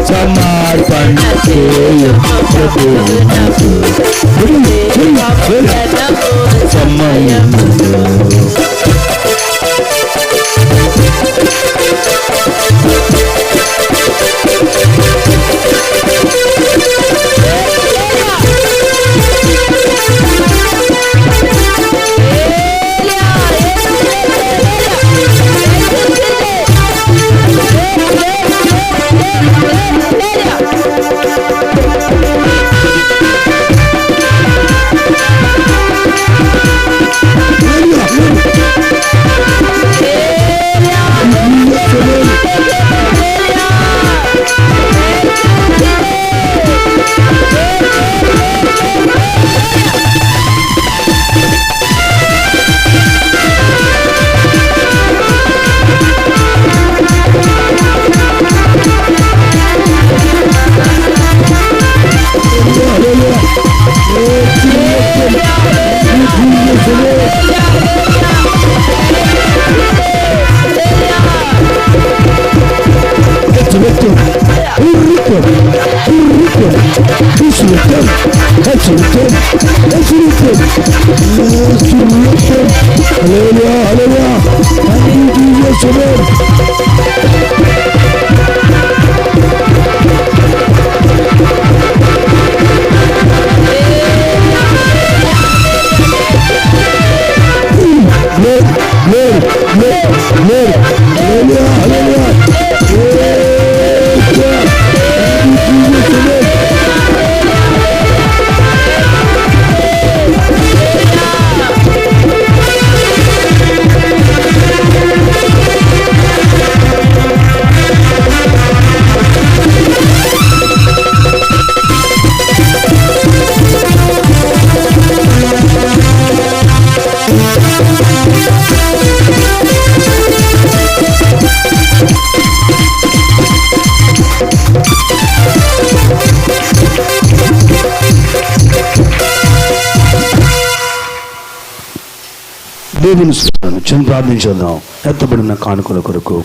సమర్పణ చేయు ప్రభువునకు సమయము దేవుని చిన్న ప్రార్థించేద్దాం. ఎత్తబడిన కానుకల కొరకు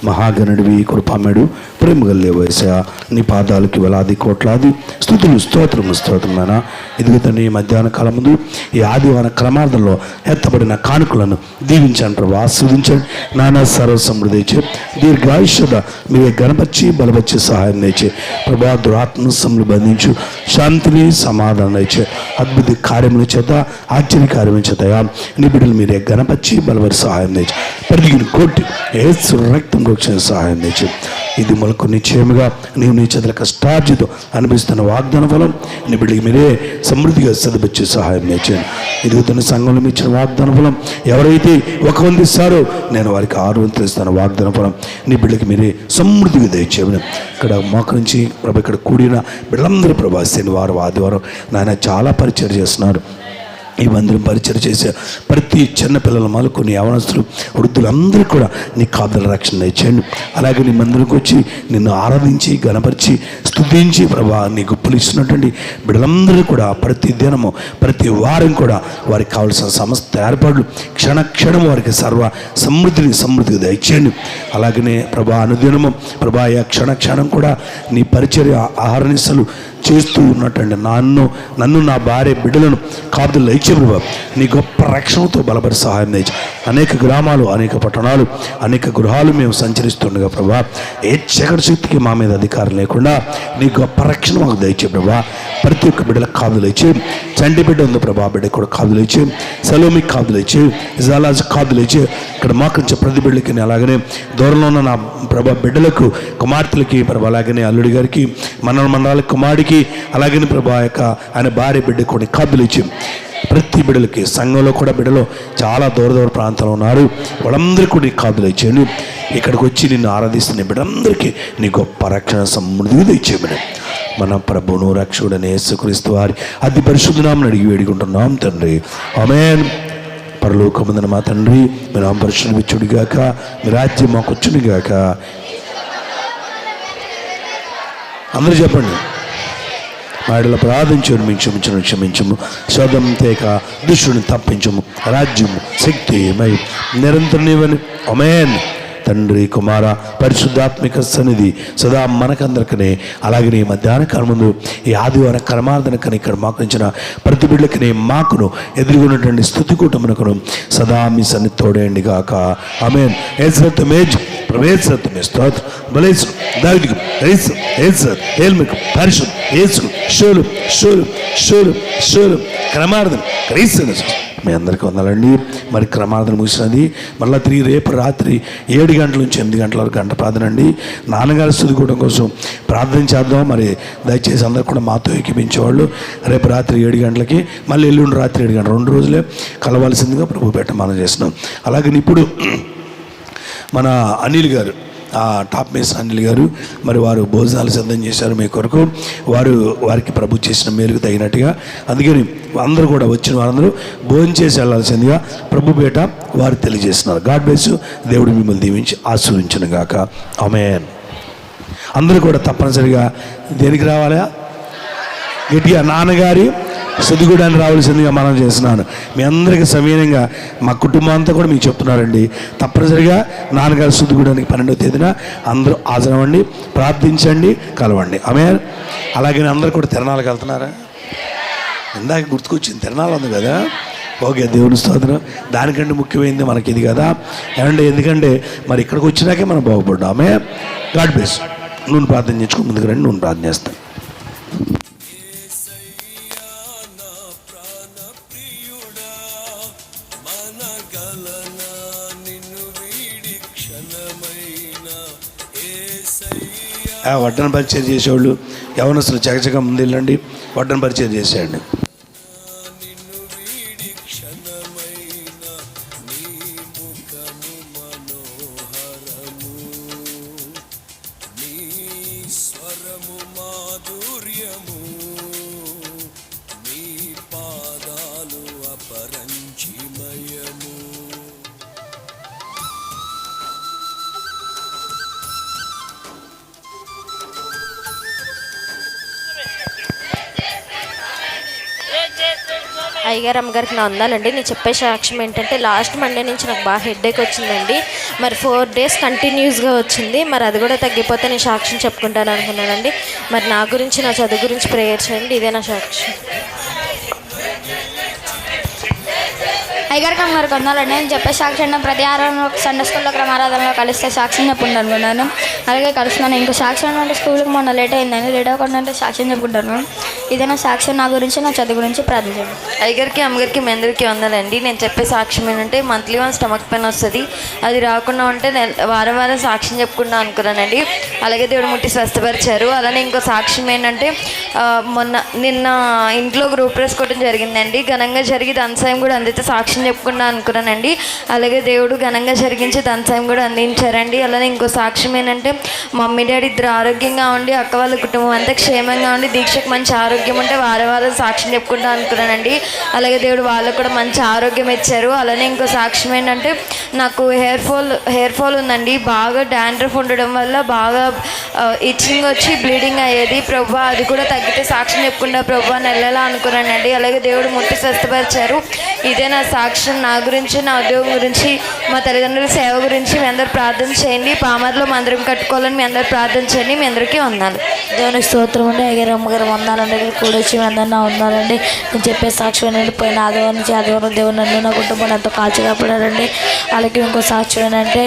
మహాగణుడివి కృపామేడు ప్రేమగల్లే వయసా నీ పాదాలకి వేలాది కోట్లాది స్తుతులు స్తోత్రమైన ఇదిగో తండ్రి మధ్యాహ్న కాలం ముందు ఈ ఆదివారం క్రమార్థంలో ఎత్తబడిన కానుకలను దీవించండి ప్రభు, ఆస్వాదించండి. నానా సర్వ సమృద్ధి ఇచ్చే దీర్ఘాయుష్యత మీరే గణపరిచి బలపరిచి సహాయం ఇచ్చే ప్రభా, దురాత్మ సమ్ములు బంధించు శాంతిని సమాధానం ఇచ్చే అద్భుత కార్యముల చేత ఆశ్చర్య కార్యముల చేత నీ బిడ్డలు మీరే గణపరిచి బలపరి సహాయం ఇచ్చే పరిగిని కొట్టి ఏసు రక్తం రక్షణ సహాయం ఇచ్చే ఇది మొలకు నిశ్చయముగా నీవు నీ చేతుల కష్టార్జితో అనిపిస్తున్న వాగ్దాన ఫలం నీ బిడ్డకి మీరే సమృద్ధిగా సదుపచ్చి సహాయం చేయండి. ఎదుగుతున్న సంఘంలో మీ ఇచ్చిన వాగ్దాన ఫలం ఎవరైతే 100 ఇస్తారో నేను వారికి 600 ఇస్తాను వాగ్దాన ఫలం నీ బిడ్డకి మీరే సమృద్ధిగా దయచేయమని ఇక్కడ మోకరించి ప్రభు ఇక్కడ కూడిన బిడ్డలందరూ ప్రభా శనివారం ఆదివారం నాయన చాలా పరిచయం చేస్తున్నారు. ఈ మందిరం పరిచయం చేసే ప్రతి చిన్నపిల్లల మొదలుకొని యవనస్తులు వృద్ధులందరూ కూడా నీ కాపుదల రక్షణ ఇచ్చేయండి. అలాగే నీ మందిరంకి వచ్చి నిన్ను ఆరాధించి గణపరిచి స్తుతించి ప్రభా నీ గుప్పలు ఇస్తున్నటువంటి బిడ్డలందరూ కూడా ప్రతి దినము ప్రతి వారం కూడా వారికి కావాల్సిన సమస్త ఏర్పాట్లు క్షణక్షణం వారికి సర్వ సమృద్ధిగా దయచేయండి. అలాగనే ప్రభా అనుదినము ప్రభా క్షణక్షణం కూడా నీ పరిచర్య ఆహరణిస్తలు చేస్తూ ఉన్నట్టండి నన్ను నా భార్య బిడ్డలను కాపుదలు ఇచ్చే ప్రభా నీ గొప్ప రక్షణతో బలపడి సహాయం దయచి అనేక గ్రామాలు అనేక పట్టణాలు అనేక గృహాలు మేము సంచరిస్తుండగా ప్రభా ఏ చీకటి శక్తికి మా మీద అధికారం లేకుండా నీ గొప్ప రక్షణ మాకు దయచే ప్రభా. ప్రతి ఒక్క బిడ్డలకు కాపుదలు ఇచ్చే చంటి బిడ్డ ఉంది ప్రభా బిడ్డ కూడా కాపుదలు ఇచ్చే సలోమికి కాపుదలు ఇచ్చే ఇజాలాజ్ కాపుదలు ఇచ్చే ఇక్కడ మాకు ప్రతి బిడ్డలకి అలాగనే దూరంలో ఉన్న నా ప్రభా బిడ్డలకు కుమార్తెలకి ప్రభా అలాగనే అల్లుడి గారికి మనరాల కుమారుడికి అలాగనే ప్రభా యొక్క ఆయన భార్య బిడ్డ కూడా కాపుదలు ఇచ్చి ప్రతి బిడ్డలకి సంఘంలో కూడా బిడ్డలు చాలా దూర ప్రాంతంలో ఉన్నారు వాళ్ళందరికీ కూడా నీ కాపుదలు ఇచ్చేయండి. ఇక్కడికి వచ్చి నిన్ను ఆరాధిస్తున్న బిడ్డలందరికీ నీ గొప్ప రక్షణ సమృద్ధిగా ఇచ్చేయమని మన ప్రభువును రక్షకుడైన యేసుక్రీస్తు వారి అతి పరిశుద్ధ నామమున అడిగి వేడుకుంటున్నాం తండ్రి, ఆమేన్. పరలోకమందున మా తండ్రి మీ నామం పరిశుద్ధమిచ్చుడుగాక, మీ రాజ్యం మాకు వచ్చునుగాక. అందరూ చెప్పండి. వాడిలో ప్రార్థించు క్షమించము శోధం తేక దుష్టుని తప్పించము రాజ్యము శక్తి మై నిరంతరం నీవని. ఆమేన్. తండ్రి కుమార పరిశుద్ధాత్మిక సన్నిధి సదా మనకందరికనే, అలాగే ఈ మధ్యాహ్న కాలం ముందు ఈ ఆదివారం కర్మార్థనకని ఇక్కడ మాకు ఇచ్చిన ప్రతి బిడ్డలకి మాకును ఎదురుగున్నటువంటి స్తుతి కూటమునకును సదా మీ సన్నిధి తోడేయండి గాక. ఆమేన్. ఏజ్రతమేజ్ ప్రవేశమే స్తోత్ర బలేసు దావిదికు యేసు యేసు హేల్మికు పరిశుద్ధ యేసు షోలు షోలు షోలు షోలు క్రమార్థం క్రైస్తవ మీ అందరికీ వందాలండి. మరి క్రమార్థన ముగిసినది మళ్ళీ తిరిగి రేపు రాత్రి 7 గంటల నుంచి 8 గంటల వరకు గంట ప్రార్థన అండి. నాన్నగారి స్తుతి కూటం కోసం ప్రార్థన చేద్దాం. మరి దయచేసి అందరూ కూడా మాతో ఏకీపించేవాళ్ళు రేపు రాత్రి 7 గంటలకి, మళ్ళీ ఎల్లుండి రాత్రి 7 గంటలు 2 రోజులే కలవాల్సిందిగా ప్రభు పెట్ట మనం చేస్తున్నాం. అలాగే ఇప్పుడు మన అనిల్ గారు, టాప్ మేస్ అనిల్ గారు, మరి వారు భోజనాలు సిద్ధం చేశారు మీ కొరకు. వారికి ప్రభు చేసిన మేలుకు తగినట్టుగా, అందుకని అందరూ కూడా వచ్చిన వారందరూ భోజనం చేసి వెళ్ళాల్సిందిగా ప్రభు పేట వారు తెలియజేస్తున్నారు. God bless you. దేవుడు మిమ్మల్ని దీవించి ఆశీర్వదించును గాక. ఆమేన్. అందరూ కూడా తప్పనిసరిగా దేనికి రావాలా? గట్టిగా నాన్నగారి స్తుతిగూడానికి రావాల్సిందిగా మనం చేస్తున్నాను. మీ అందరికీ సమయంగా మా కుటుంబం అంతా కూడా మీకు చెప్తున్నారండి, తప్పనిసరిగా నాన్నగారి స్తుతిగూడానికి 12వ తేదీన అందరూ హాజరవ్వండి, ప్రార్థించండి, కలవండి. ఆమేన్. అలాగే అందరూ కూడా తిరణాలకు వెళ్తున్నారా? ఇందాక గుర్తుకొచ్చింది, తిరణాలు ఉంది కదా. ఓకే, దేవుని స్తోత్రం. దానికంటే ముఖ్యమైనది మనకి ఇది కదా. ఎందుకంటే మరి ఇక్కడికి వచ్చినాకే మనం బాగుపడ్డాం. ఆమేన్. God bless. నువ్వు ప్రార్థన చేసుకో, ముందుకు రండి, నువ్వు ప్రార్థన చేస్తాను. వడ్డన పరిచయం చేసేవాళ్ళు యవనస్తులు చకచక ముందు వెళ్ళండి, వడ్డన పరిచయం చేసేయండి. అయ్యగారు అమ్మగారికి నా వందాలండి. నేను చెప్పే సాక్ష్యం ఏంటంటే, లాస్ట్ మండే నుంచి నాకు బాగా హెడ్ఏక్ వచ్చిందండి. మరి 4 days కంటిన్యూస్గా వచ్చింది. మరి అది కూడా తగ్గిపోతే నేను సాక్ష్యం చెప్పుకుంటాను అనుకున్నానండి. మరి నా గురించి, నా చదువు గురించి ప్రేయర్ చేయండి. ఇదే నా సాక్ష్యం. అయ్యగారికి అమ్మగారికి వందాలండి. నేను చెప్పే సాక్ష్యం ప్రతి ఆరం సండే స్కూల్లో క్రమారాధనలో కలిస్తే సాక్ష్యం చెప్పుకుంటాను అనుకున్నాను. అలాగే కలుస్తున్నాను. ఇంకో సాక్ష్యం అంటే స్కూల్కి మొన్న లేట్ అయిందండి. లేట్ అవ్వకుండా అంటే సాక్ష్యం చెప్పుకుంటాను. ఇదేనా సాక్ష్యం, నా గురించి, నా చదువు గురించి ప్రార్థించండి. అయ్యగారికి అమ్మగారికి మీ అందరికీ వందాలండి. నేను చెప్పే సాక్ష్యం ఏంటంటే, మంత్లీ వన్ స్టమక్ పెయిన్ వస్తుంది. అది రాకుండా ఉంటే వారం వారం సాక్ష్యం చెప్పుకుంటా అనుకున్నానండి. అలాగే దేవుడు ముట్టి స్వస్థపరిచారు. అలానే ఇంకో సాక్ష్యం ఏంటంటే, నిన్న ఇంట్లో గ్రూప్ వేసుకోవడం జరిగిందండి. ఘనంగా జరిగి ధనసాయం కూడా అందితే సాక్ష్యం చెప్పుకుంటా అనుకున్నానండి. అలాగే దేవుడు ఘనంగా జరిగించి ధనసాయం కూడా అందించారండి. అలానే ఇంకో సాక్ష్యం ఏంటంటే, మమ్మీ డాడీ ఇద్దరు ఆరోగ్యంగా ఉండి, అక్క వాళ్ళ కుటుంబం అంతా క్షేమంగా ఉండి, దీక్షకు మంచి ఆరోగ్యం ఉంటే వారం సాక్ష్యం చెప్పుకుంటా అనుకున్నానండి. అలాగే దేవుడు వాళ్ళకు కూడా మంచి ఆరోగ్యం ఇచ్చారు. అలానే ఇంకో సాక్ష్యం ఏంటంటే, నాకు హెయిర్ ఫాల్ ఉందండి. బాగా డాండ్రఫ్ ఉండడం వల్ల బాగా ఇచ్చింగ్ వచ్చి బ్లీడింగ్ అయ్యేది. ప్రభు అది కూడా తగ్గితే సాక్ష్యం చెప్పుకుంటా ప్రభు నెలలా అనుకున్నానండి. అలాగే దేవుడు ముట్టి స్వస్థపరిచారు. ఇదే నా సాక్ష్యం. నా గురించి, నా ఉద్యోగం గురించి, మా తల్లిదండ్రుల సేవ గురించి మీ అందరూ ప్రార్థన చేయండి. పామర్లో మందిరం కట్టుకోవాలని మీ అందరూ ప్రార్థన చేయండి. మీ అందరికీ వందాలు. దేవునికి స్తోత్రం అండి. అయ్యగారు అమ్మగారు వందాలండి. కూడా వచ్చి అందరూ నా వందాలండి. నేను చెప్పే సాక్ష్యం ఏంటంటే, పోయిన ఆదివారం నుంచి ఆదివారం దేవుడు నన్ను, నా కుటుంబం ఎంతో కాల్చి కాపాడారండి. అలాగే ఇంకో సాక్ష్యం ఏంటంటే,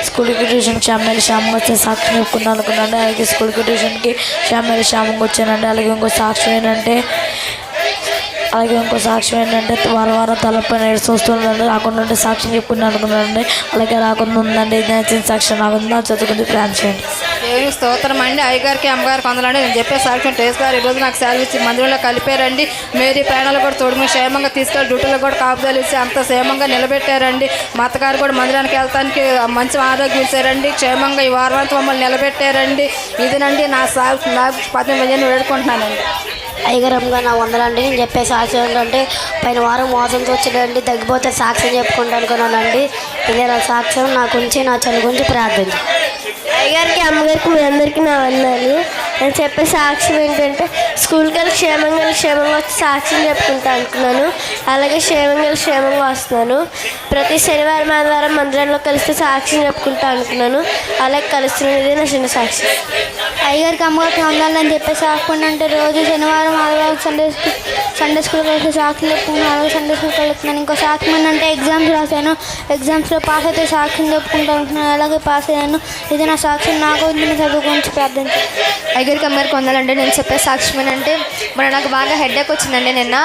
స్కూల్కి ట్యూషన్కి శ్యామంగా వచ్చే సాక్ష్యం చెప్పుకున్నాను అనుకున్నాను. అలాగే స్కూల్కి ట్యూషన్కి శ్యామంగా వచ్చానండి. అలాగే ఇంకో సాక్ష్యం ఏంటంటే, వారం తలపైన వస్తుందండి. రాకుండా ఉంటే సాక్ష్యం చెప్పుకున్నాను అనుకున్నానండి. అలాగే రాకుండా ఉందండి. సాక్ష్యం రాకుండా చదువుకుంటే ప్లాన్ చేయండి. దేవుని స్తోత్రం అండి. అయ్యగారికి అమ్మగారికి వందలండి. నేను చెప్పే సాక్ష్యం టేస్ గారు ఈరోజు నాకు సెలవు ఇచ్చి మందిరంలో కలిపారండి. మేరీ ప్రయాణాలు కూడా తోడుమి క్షేమంగా తీసుకెళ్ళి డ్యూటీలో కూడా కాపుదలు ఇచ్చి అంత క్షేమంగా నిలబెట్టారండి. మా అత్తగారు కూడా మందిరానికి వెళ్తానికి మంచి ఆరోగ్యం ఇచ్చారండి. క్షేమంగా ఈ వారాంతం మమ్మల్ని నిలబెట్టారండి. ఇదేనండి నా 10 మందిని వేడుకుంటున్నానండి. అయ్యగారు అమ్మగారు నా వందలండి. నేను చెప్పే సాక్ష్యం ఏంటంటే, పైన వారం మోసంతో వచ్చిందండి. తగ్గిపోతే సాక్ష్యం చెప్పుకుంటా అనుకున్నానండి. ఇదే నా సాక్ష్యం. నా గురించి, నా చదువు గురించి ప్రార్థన. అయ్యగారికి అమ్మగారికి మీ అందరికీ నా వందనాలు. నేను చెప్పే సాక్ష్యం ఏంటంటే స్కూల్కి వెళ్ళి క్షేమంగా వచ్చి సాక్ష్యం చెప్పుకుంటా అనుకున్నాను. అలాగే క్షేమంగా వస్తున్నాను. ప్రతి శనివారం ఆదివారం మందిరంలో కలిసి సాక్ష్యం చెప్పుకుంటా అనుకున్నాను. అలాగే కలుస్తున్నది నా చిన్న సాక్ష్యం. అయ్యగారికి అమ్మగారికి వందాలని చెప్పి సాక్ష్యం అంటే రోజు శనివారం ఆదివారం సండే స్కూల్ కలిసి సాక్ష్యం చెప్పుకుంటున్నాను. అలాగే సండే స్కూల్కి వెళ్తున్నాను. ఇంకో సాక్ష్యం ఏంటంటే ఎగ్జామ్స్ రాశాను. ఎగ్జామ్స్లో పాస్ అయితే సాక్ష్యం చెప్పుకుంటూ ఉంటున్నాను. అలాగే పాస్ అయ్యాను. ఇది నా సాక్ష్యం. నాకు నేను చదువు గురించి ప్రార్థించాను. అయ్యగారికి అమ్మగారికి వందాలంటే నేను చెప్పే సాక్ష్యం ఏంటంటే నాకు బాగా హెడేక్ వచ్చిందండి. నిన్న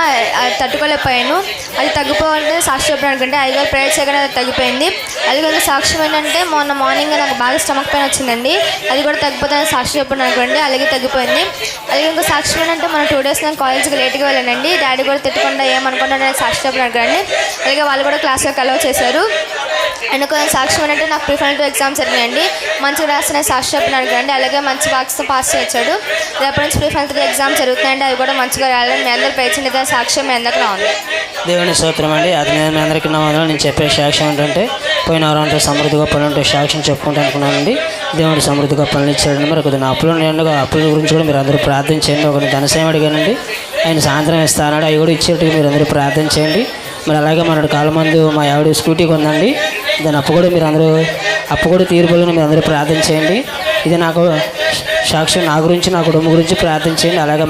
అది తట్టుకోలేకపోయాను. అది తగ్గిపోవాలంటే సాక్ష్యం చెప్పడానికి అయ్యగారు ప్రేయర్ చేయగానే అది తగ్గిపోయింది. అది కూడా సాక్ష్యం ఏంటంటే మొన్న మార్నింగ్ నాకు బాగా స్టమక్ పెయిన్ వచ్చిందండి. అది కూడా తగ్గిపోతుంది సాక్ష్యం చెప్పండి అనుకోండి. అలాగే తగ్గిపోయింది. అలాగే ఇంకో సాక్ష్యం ఏంటంటే మన 2 days నేను కాలేజ్కి లేట్గా వెళ్ళానండి. డాడీ కూడా తిట్టకుండా ఏమనుకుండా నేను సాక్ష్యం చెప్పండి అనుకోండి. అలాగే వాళ్ళు కూడా క్లాస్లో అలౌ చేశారు. అండ్ కొంచెం సాక్ష్యం ఏంటంటే నాకు ప్రిఫరెన్స్ ఎగ్జామ్స్ జరిగినాయండి. మంచిగా రాసిన సాక్ష్యం చెప్పిన అనుకోండి. అలాగే మంచి మార్క్స్తో పాస్ చేయొచ్చాడు. రేపటి నుంచి ప్రిఫరెన్స్ ఎగ్జామ్స్ జరుగుతున్నాయండి. అవి కూడా మంచిగా రాయాలని మీ అందరూ పేర్చిన సాక్ష్యం మీ అందరికీ నా ఉంది. దేవుని స్తోత్రం అండి. అది మీ అందరికీ నా వందనాలు. నేను చెప్పే సాక్ష్యం ఏంటంటే పోయిన వారంతో సమృద్ధిగా పనులు సాక్ష్యం చెప్పుకుంటూ అనుకున్నానండి. దేవుడు సమృద్ధిగా పనులు ఇచ్చాడండి. మరి కొద్దిగా అప్పుల గురించి కూడా మీరు అందరూ ప్రార్థన చేయండి. ఒక ధనసేమ అడిగానండి, ఆయన సాయంత్రం ఇస్తాడు. అవి కూడా ఇచ్చేట్టుగా మీరు అందరూ ప్రార్థన చేయండి. మరి అలాగే మన కాలం మందు మా ఆవిడ స్కూటీకి ఉందండి. దాని అప్పు కూడా తీర్పులను మీరు అందరూ ప్రార్థన చేయండి. ఇది నాకు సాక్ష్యం. నా గురించి నా కుటుంబం గురించి ప్రార్థన చేయండి. అలాగే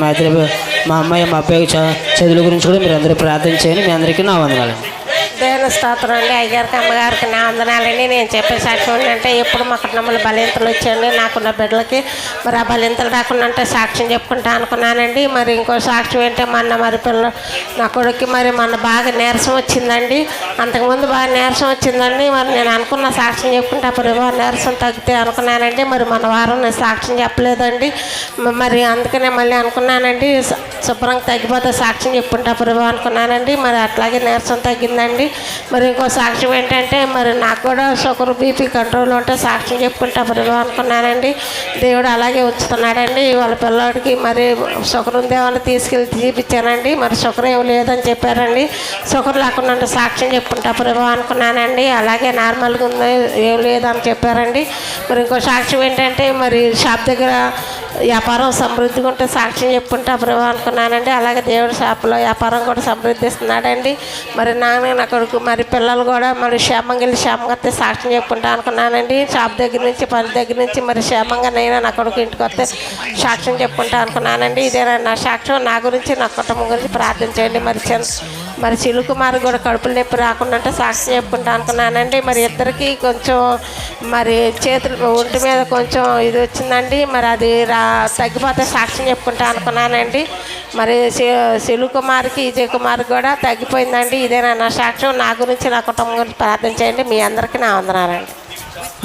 మా అమ్మాయి మా అబ్బాయి చదువుల గురించి కూడా మీరు అందరూ ప్రార్థన చేయండి. మీ అందరికీ నా వందనాలండి. దేవుని స్తోత్రం అండి. అయ్యగారికి అమ్మగారికి నా వందనాలండి. నేను చెప్పే సాక్ష్యం ఏంటంటే ఎప్పుడు మా కుటుంబంలో బలింతలు వచ్చాయండి నాకున్న బిడ్డలకి. మరి ఆ బలింతలు రాకుండా అంటే సాక్ష్యం చెప్పుకుంటా అనుకున్నానండి. మరి ఇంకో సాక్ష్యం ఏంటంటే మరి నా కొడుక్కి మరి బాగా నీరసం వచ్చిందండి. అంతకుముందు బాగా నీరసం వచ్చిందండి. మరి నేను అనుకున్న సాక్ష్యం చెప్పుకుంటే అప్పుడు నీరసం తగ్గితే అనుకున్నానండి. మరి మన వారం నేను సాక్ష్యం చెప్పలేదండి. మరి అందుకనే మళ్ళీ అనుకున్నానండి శుభ్రంగా తగ్గిపోతే సాక్ష్యం చెప్పుకుంటా అప్పుడు అనుకున్నానండి. మరి అట్లాగే నీరసం తగ్గిందండి. మరి ఇంకో సాక్ష్యం ఏంటంటే మరి నాకు కూడా షుగర్ బీపీ కంట్రోల్ ఉంటే సాక్ష్యం చెప్పుకుంటా అనుకున్నానండి. దేవుడు అలాగే ఉంచుతున్నాడండి. వాళ్ళ పిల్లడికి మరి షుగర్ ఉందేమని తీసుకెళ్ళి చూపించానండి. మరి షుగర్ ఏం లేదని చెప్పారండి. షుగర్ లేకుండా అంటే సాక్ష్యం చెప్పుకుంటా అనుకున్నానండి. అలాగే నార్మల్గా ఉంది ఏం లేదని చెప్పారండి. మరి ఇంకో సాక్ష్యం ఏంటంటే మరి షాప్ దగ్గర వ్యాపారం సమృద్ధిగా ఉంటే సాక్ష్యం చెప్పుకుంటా అనుకున్నానండి. అలాగే దేవుడి షాపులో వ్యాపారం కూడా సమృద్ధిస్తున్నాడండి. మరి నా కొడుకు మరి పిల్లలు కూడా మరి క్షేమంగా వెళ్ళి క్షేమంగా వస్తే సాక్ష్యం చెప్పుకుంటా అనుకున్నానండి. షాప్ దగ్గర నుంచి పని దగ్గర నుంచి మరి క్షేమంగా నేను నా కొడుకు ఇంటికి వస్తే సాక్ష్యం చెప్పుకుంటా అనుకున్నానండి. ఇదే నా సాక్ష్యం. నా గురించి నా కుటుంబం గురించి ప్రార్థించండి. మరి చిలుకుమార్ కూడా కడుపులు నొప్పి రాకుండా అంటే సాక్ష్యం చెప్పుకుంటా అనుకున్నానండి. మరి ఇద్దరికి కొంచెం మరి చేతులు ఒంటి మీద కొంచెం ఇది వచ్చిందండి. మరి అది తగ్గిపోతే సాక్ష్యం చెప్పుకుంటా అనుకున్నానండి. మరి శిలుకుమార్కి విజయ్ కుమార్ కూడా తగ్గిపోయిందండి. ఇదేనా నా సాక్ష్యం. నా గురించి నా కుటుంబం గురించి ప్రార్థన చేయండి. మీ అందరికీ నా వందనాలండి.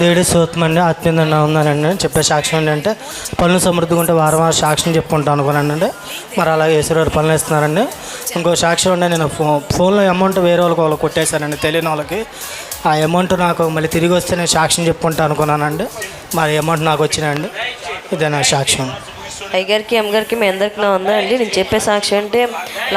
దేవుడి స్తోత్రం అండి. ఆత్మీయంగా ఉన్నానండి. చెప్పే సాక్ష్యం ఏంటంటే పనులు సమృద్ధిగా ఉంటే వారం సాక్ష్యం చెప్పుకుంటాను అనుకున్నానండి. మరి అలాగే ఈశ్వరు పనులు ఇస్తున్నారండి. ఇంకో సాక్ష్యం ఉండే నేను ఫోన్లో అమౌంట్ వేరే వాళ్ళు కొట్టేశానండి, తెలియని వాళ్ళకి. ఆ అమౌంట్ నాకు మళ్ళీ తిరిగి వస్తే నేను సాక్ష్యం చెప్పుకుంటా అనుకున్నానండి. మరి అమౌంట్ నాకు వచ్చినాయండి. ఇదే నా సాక్ష్యం. అయ్యగారికి అమ్మగారికి మీ అందరికీ నా ఉందండి. నేను చెప్పే సాక్ష్యం అంటే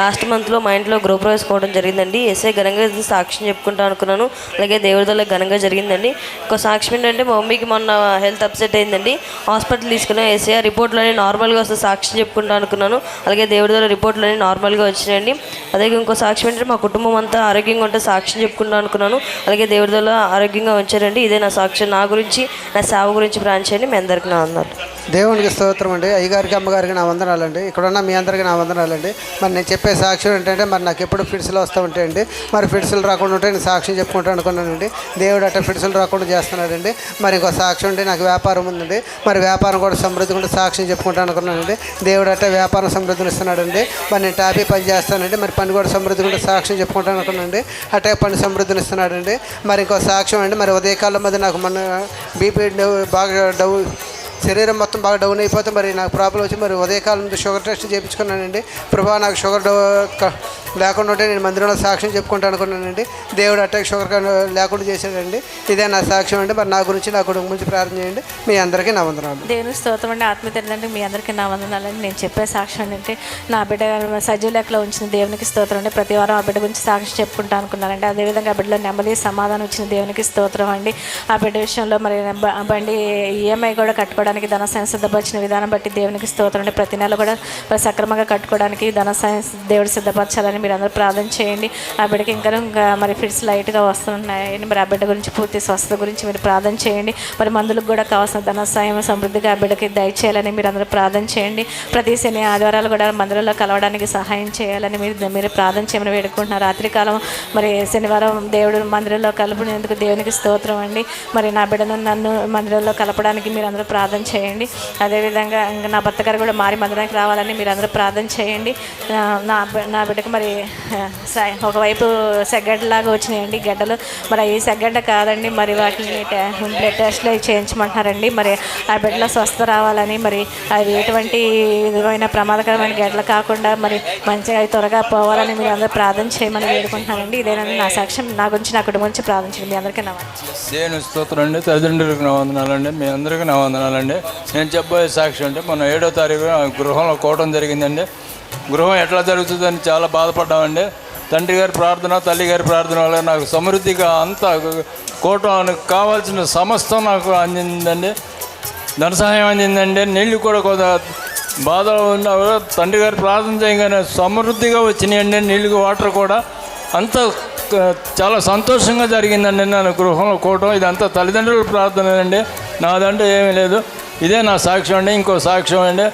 లాస్ట్ మంత్లో మా ఇంట్లో గృహ వేసుకోవడం జరిగిందండి. ఎస్ఐ ఘనంగా సాక్ష్యం చెప్పుకుంటా అనుకున్నాను. అలాగే దేవుడి వల్ల ఘనంగా జరిగిందండి. ఇంకో సాక్ష్యం ఏంటంటే మా మమ్మీకి మొన్న హెల్త్ అప్సెట్ అయిందండి. హాస్పిటల్ తీసుకున్నా ఎస్ఐ రిపోర్ట్లన్నీ నార్మల్గా వస్తే సాక్ష్యం చెప్పుకుంటా అనుకున్నాను. అలాగే దేవుడి వల్ల రిపోర్ట్లన్నీ నార్మల్గా వచ్చినాయండి. అలాగే ఇంకో సాక్ష్యం ఏంటంటే మా కుటుంబం అంతా ఆరోగ్యంగా ఉంటే సాక్ష్యం చెప్పుకుంటా అనుకున్నాను. అలాగే దేవుడి వల్ల ఆరోగ్యంగా ఉంచారండి. ఇదే నా సాక్ష్యం. నా గురించి నా సేవ గురించి ప్రార్థన చేయండి. మీ అందరికీ నా వందనాలు. దేవునికి స్తోత్రం అండి. అయ్యగారికి అమ్మగారికి నా వందనాలండి. ఇక్కడున్న మీ అందరికీ నా వందనాలండి. మరి నేను చెప్పే సాక్ష్యం ఏంటంటే మరి నాకు ఎప్పుడు ఫిట్స్లు వస్తూ ఉంటాయండి. మరి ఫిట్స్లు రాకుండా ఉంటే నేను సాక్ష్యం చెప్పుకుంటా అనుకున్నానండి. దేవుడు అట్లా ఫిట్స్లు రాకుండా చేస్తున్నాడండి. మరి ఇంకో సాక్ష్యం ఉంటే నాకు వ్యాపారం ఉందండి. మరి వ్యాపారం కూడా సమృద్ధిగా ఉంటే సాక్ష్యం చెప్పుకుంటా అనుకున్నానండి. దేవుడు అట్లా వ్యాపారం సమృద్ధిని ఇస్తున్నాడండి. మరి నేను టాపీ పని చేస్తానండి. మరి పని కూడా సమృద్ధిగా ఉంటే సాక్ష్యం చెప్పుకుంటా అనుకున్నానండి. అట్టే పని సమృద్ధిని ఇస్తున్నాడండి. మరి ఇంకో సాక్ష్యం అండి మరి ఉదయకాలం మీద నాకు మన బీపీ బాగా శరీరం మొత్తం బాగా డౌన్ అయిపోతే మరి నాకు ప్రాబ్లం వచ్చి మరి ఉదయకాలం షుగర్ టెస్ట్ చేయించుకున్నానండి. ప్రభా నాకు లేకుండా ఉంటే నేను మందిరంలో సాక్ష్యం చెప్పుకుంటా అనుకున్నానండి. దేవుడు అటాక్ షుగర్ లేకుండా చేశాడండి. ఇదే నా సాక్ష్యం అండి. మరి నా గురించి నా కుటుంబం గురించి ప్రార్థన చేయండి. మీ అందరికీ నా వందనాలు. దేవుని స్తోత్రం అండి. ఆత్మీయత ఏంటంటే మీ అందరికీ నా వందనాలండి. నేను చెప్పే సాక్ష్యం ఏంటంటే నా బిడ్డ సజీవ లెక్కలో ఉంచిన దేవునికి స్తోత్రం అండి. ప్రతి వారం ఆ బిడ్డ గురించి సాక్ష్యం చెప్పుకుంటా అనుకున్నానండి. అదేవిధంగా ఆ బిడ్డలో నెమ్మది సమాధానం వచ్చిన దేవునికి స్తోత్రం అండి. ఆ బిడ్డ విషయంలో మరి బండి ఈఎంఐ కూడా కట్టుకోవడానికి ధన సాయం సిద్ధపరిచిన విధానం బట్టి దేవునికి స్తోత్రం అండి. ప్రతి నెల కూడా సక్రమంగా కట్టుకోవడానికి ధన సాయం దేవుడు సిద్ధపరచాలని మీరు అందరూ ప్రార్థన చేయండి. ఆ బిడ్డకి ఇంకా మరి ఫిట్స్ లైట్గా వస్తున్నాయండి. మరి ఆ బిడ్డ గురించి పూర్తి స్వస్థత గురించి మీరు ప్రార్థన చేయండి. మరి మందులకు కూడా కావాల్సిన ధన సాయం సమృద్ధిగా ఆ బిడ్డకి దయచేయాలని మీరు అందరూ ప్రార్థన చేయండి. ప్రతి శని ఆదివారాలు కూడా మందిరంలో కలవడానికి సహాయం చేయాలని మీరు ప్రార్థన చేయమని వేడుకుంటున్నారు. రాత్రికాలం మరి శనివారం దేవుడు మందిరంలో కలుపునేందుకు దేవునికి స్తోత్రం అండి. మరి నా బిడ్డను నన్ను మందిరంలో కలపడానికి మీరు అందరూ ప్రార్థన చేయండి. అదేవిధంగా నా భర్త గారు కూడా మారి మందిరానికి రావాలని మీరు అందరూ ప్రార్థన చేయండి. నా బిడ్డకు మరి ఒకవైపు సెగ్గడ్డలాగా వచ్చినాయండి గడ్డలు. మరి ఈ సెగ్గడ్డ కాదండి, మరి వాటిని బ్లడ్ టెస్ట్లు చేయించమంటున్నారండి. మరి ఆ బిడ్డలో స్వస్థ రావాలని, మరి అవి ఎటువంటి విధమైన ప్రమాదకరమైన గడ్డలు కాకుండా మరి మంచిగా అవి త్వరగా పోవాలని మీరు అందరూ ప్రార్థన చేయమని వేడుకుంటున్నానండి. ఇదేనండి నా సాక్ష్యం. నా గురించి నా కుటుంబం గురించి ప్రార్థించండి. మీ అందరికీ దేవుని స్తోత్రం అండి. తల్లిదండ్రులకు నా వందనాలండి. మీ అందరికీ నా వందనాలండి. నేను చెప్పబోయే సాక్ష్యం అంటే మొన్న 7వ తారీఖు గృహంలో కోవడం జరిగిందండి. గృహం ఎట్లా జరుగుతుందని చాలా బాధపడ్డామండి. తండ్రి గారి ప్రార్థన, తల్లి గారి ప్రార్థన వల్ల నాకు సమృద్ధిగా అంతా కోవటానికి కావాల్సిన సమస్తం నాకు అందిందండి. ధన సహాయం అందిందండి. నీళ్ళు కూడా కొంత బాధలో ఉన్న తండ్రి గారి ప్రార్థన చేయగానే సమృద్ధిగా వచ్చినాయండి. నీళ్ళు వాటర్ కూడా అంత చాలా సంతోషంగా జరిగిందండి. నేను గృహంలో కోవటం ఇదంతా తల్లిదండ్రుల ప్రార్థన అండి, నాదంటే ఏమీ లేదు. ఇదే నా సాక్ష్యం అండి. ఇంకో సాక్ష్యం అండి,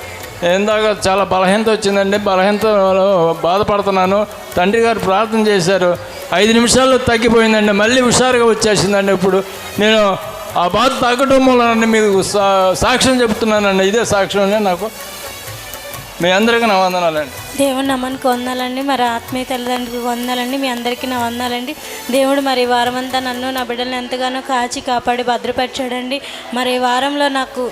ఇందాక చాలా బలహీనత వచ్చిందండి. బలహీనతలో బాధపడుతున్నాను. తండ్రి గారు ప్రార్థన చేశారు, 5 నిమిషాల్లో తగ్గిపోయిందండి. మళ్ళీ హుషారుగా వచ్చేసిందండి. ఇప్పుడు నేను ఆ బాధ తగ్గడం వలన మీకు సాక్ష్యం చెప్తున్నానండి. ఇదే సాక్ష్యం అండి నాకు. మీ అందరికీ నా వందనాలండి. దేవుని నమ్మనికి వందాలండి. మరి ఆత్మీయ తల్లిదండ్రులకు వందాలండి. మీ అందరికీ నా వందాలండి. దేవుడు మరి వారమంతా నన్ను నా బిడ్డలను ఎంతగానో కాచి కాపాడి భద్రపరిచాడండి. మరి ఈ వారంలో నాకు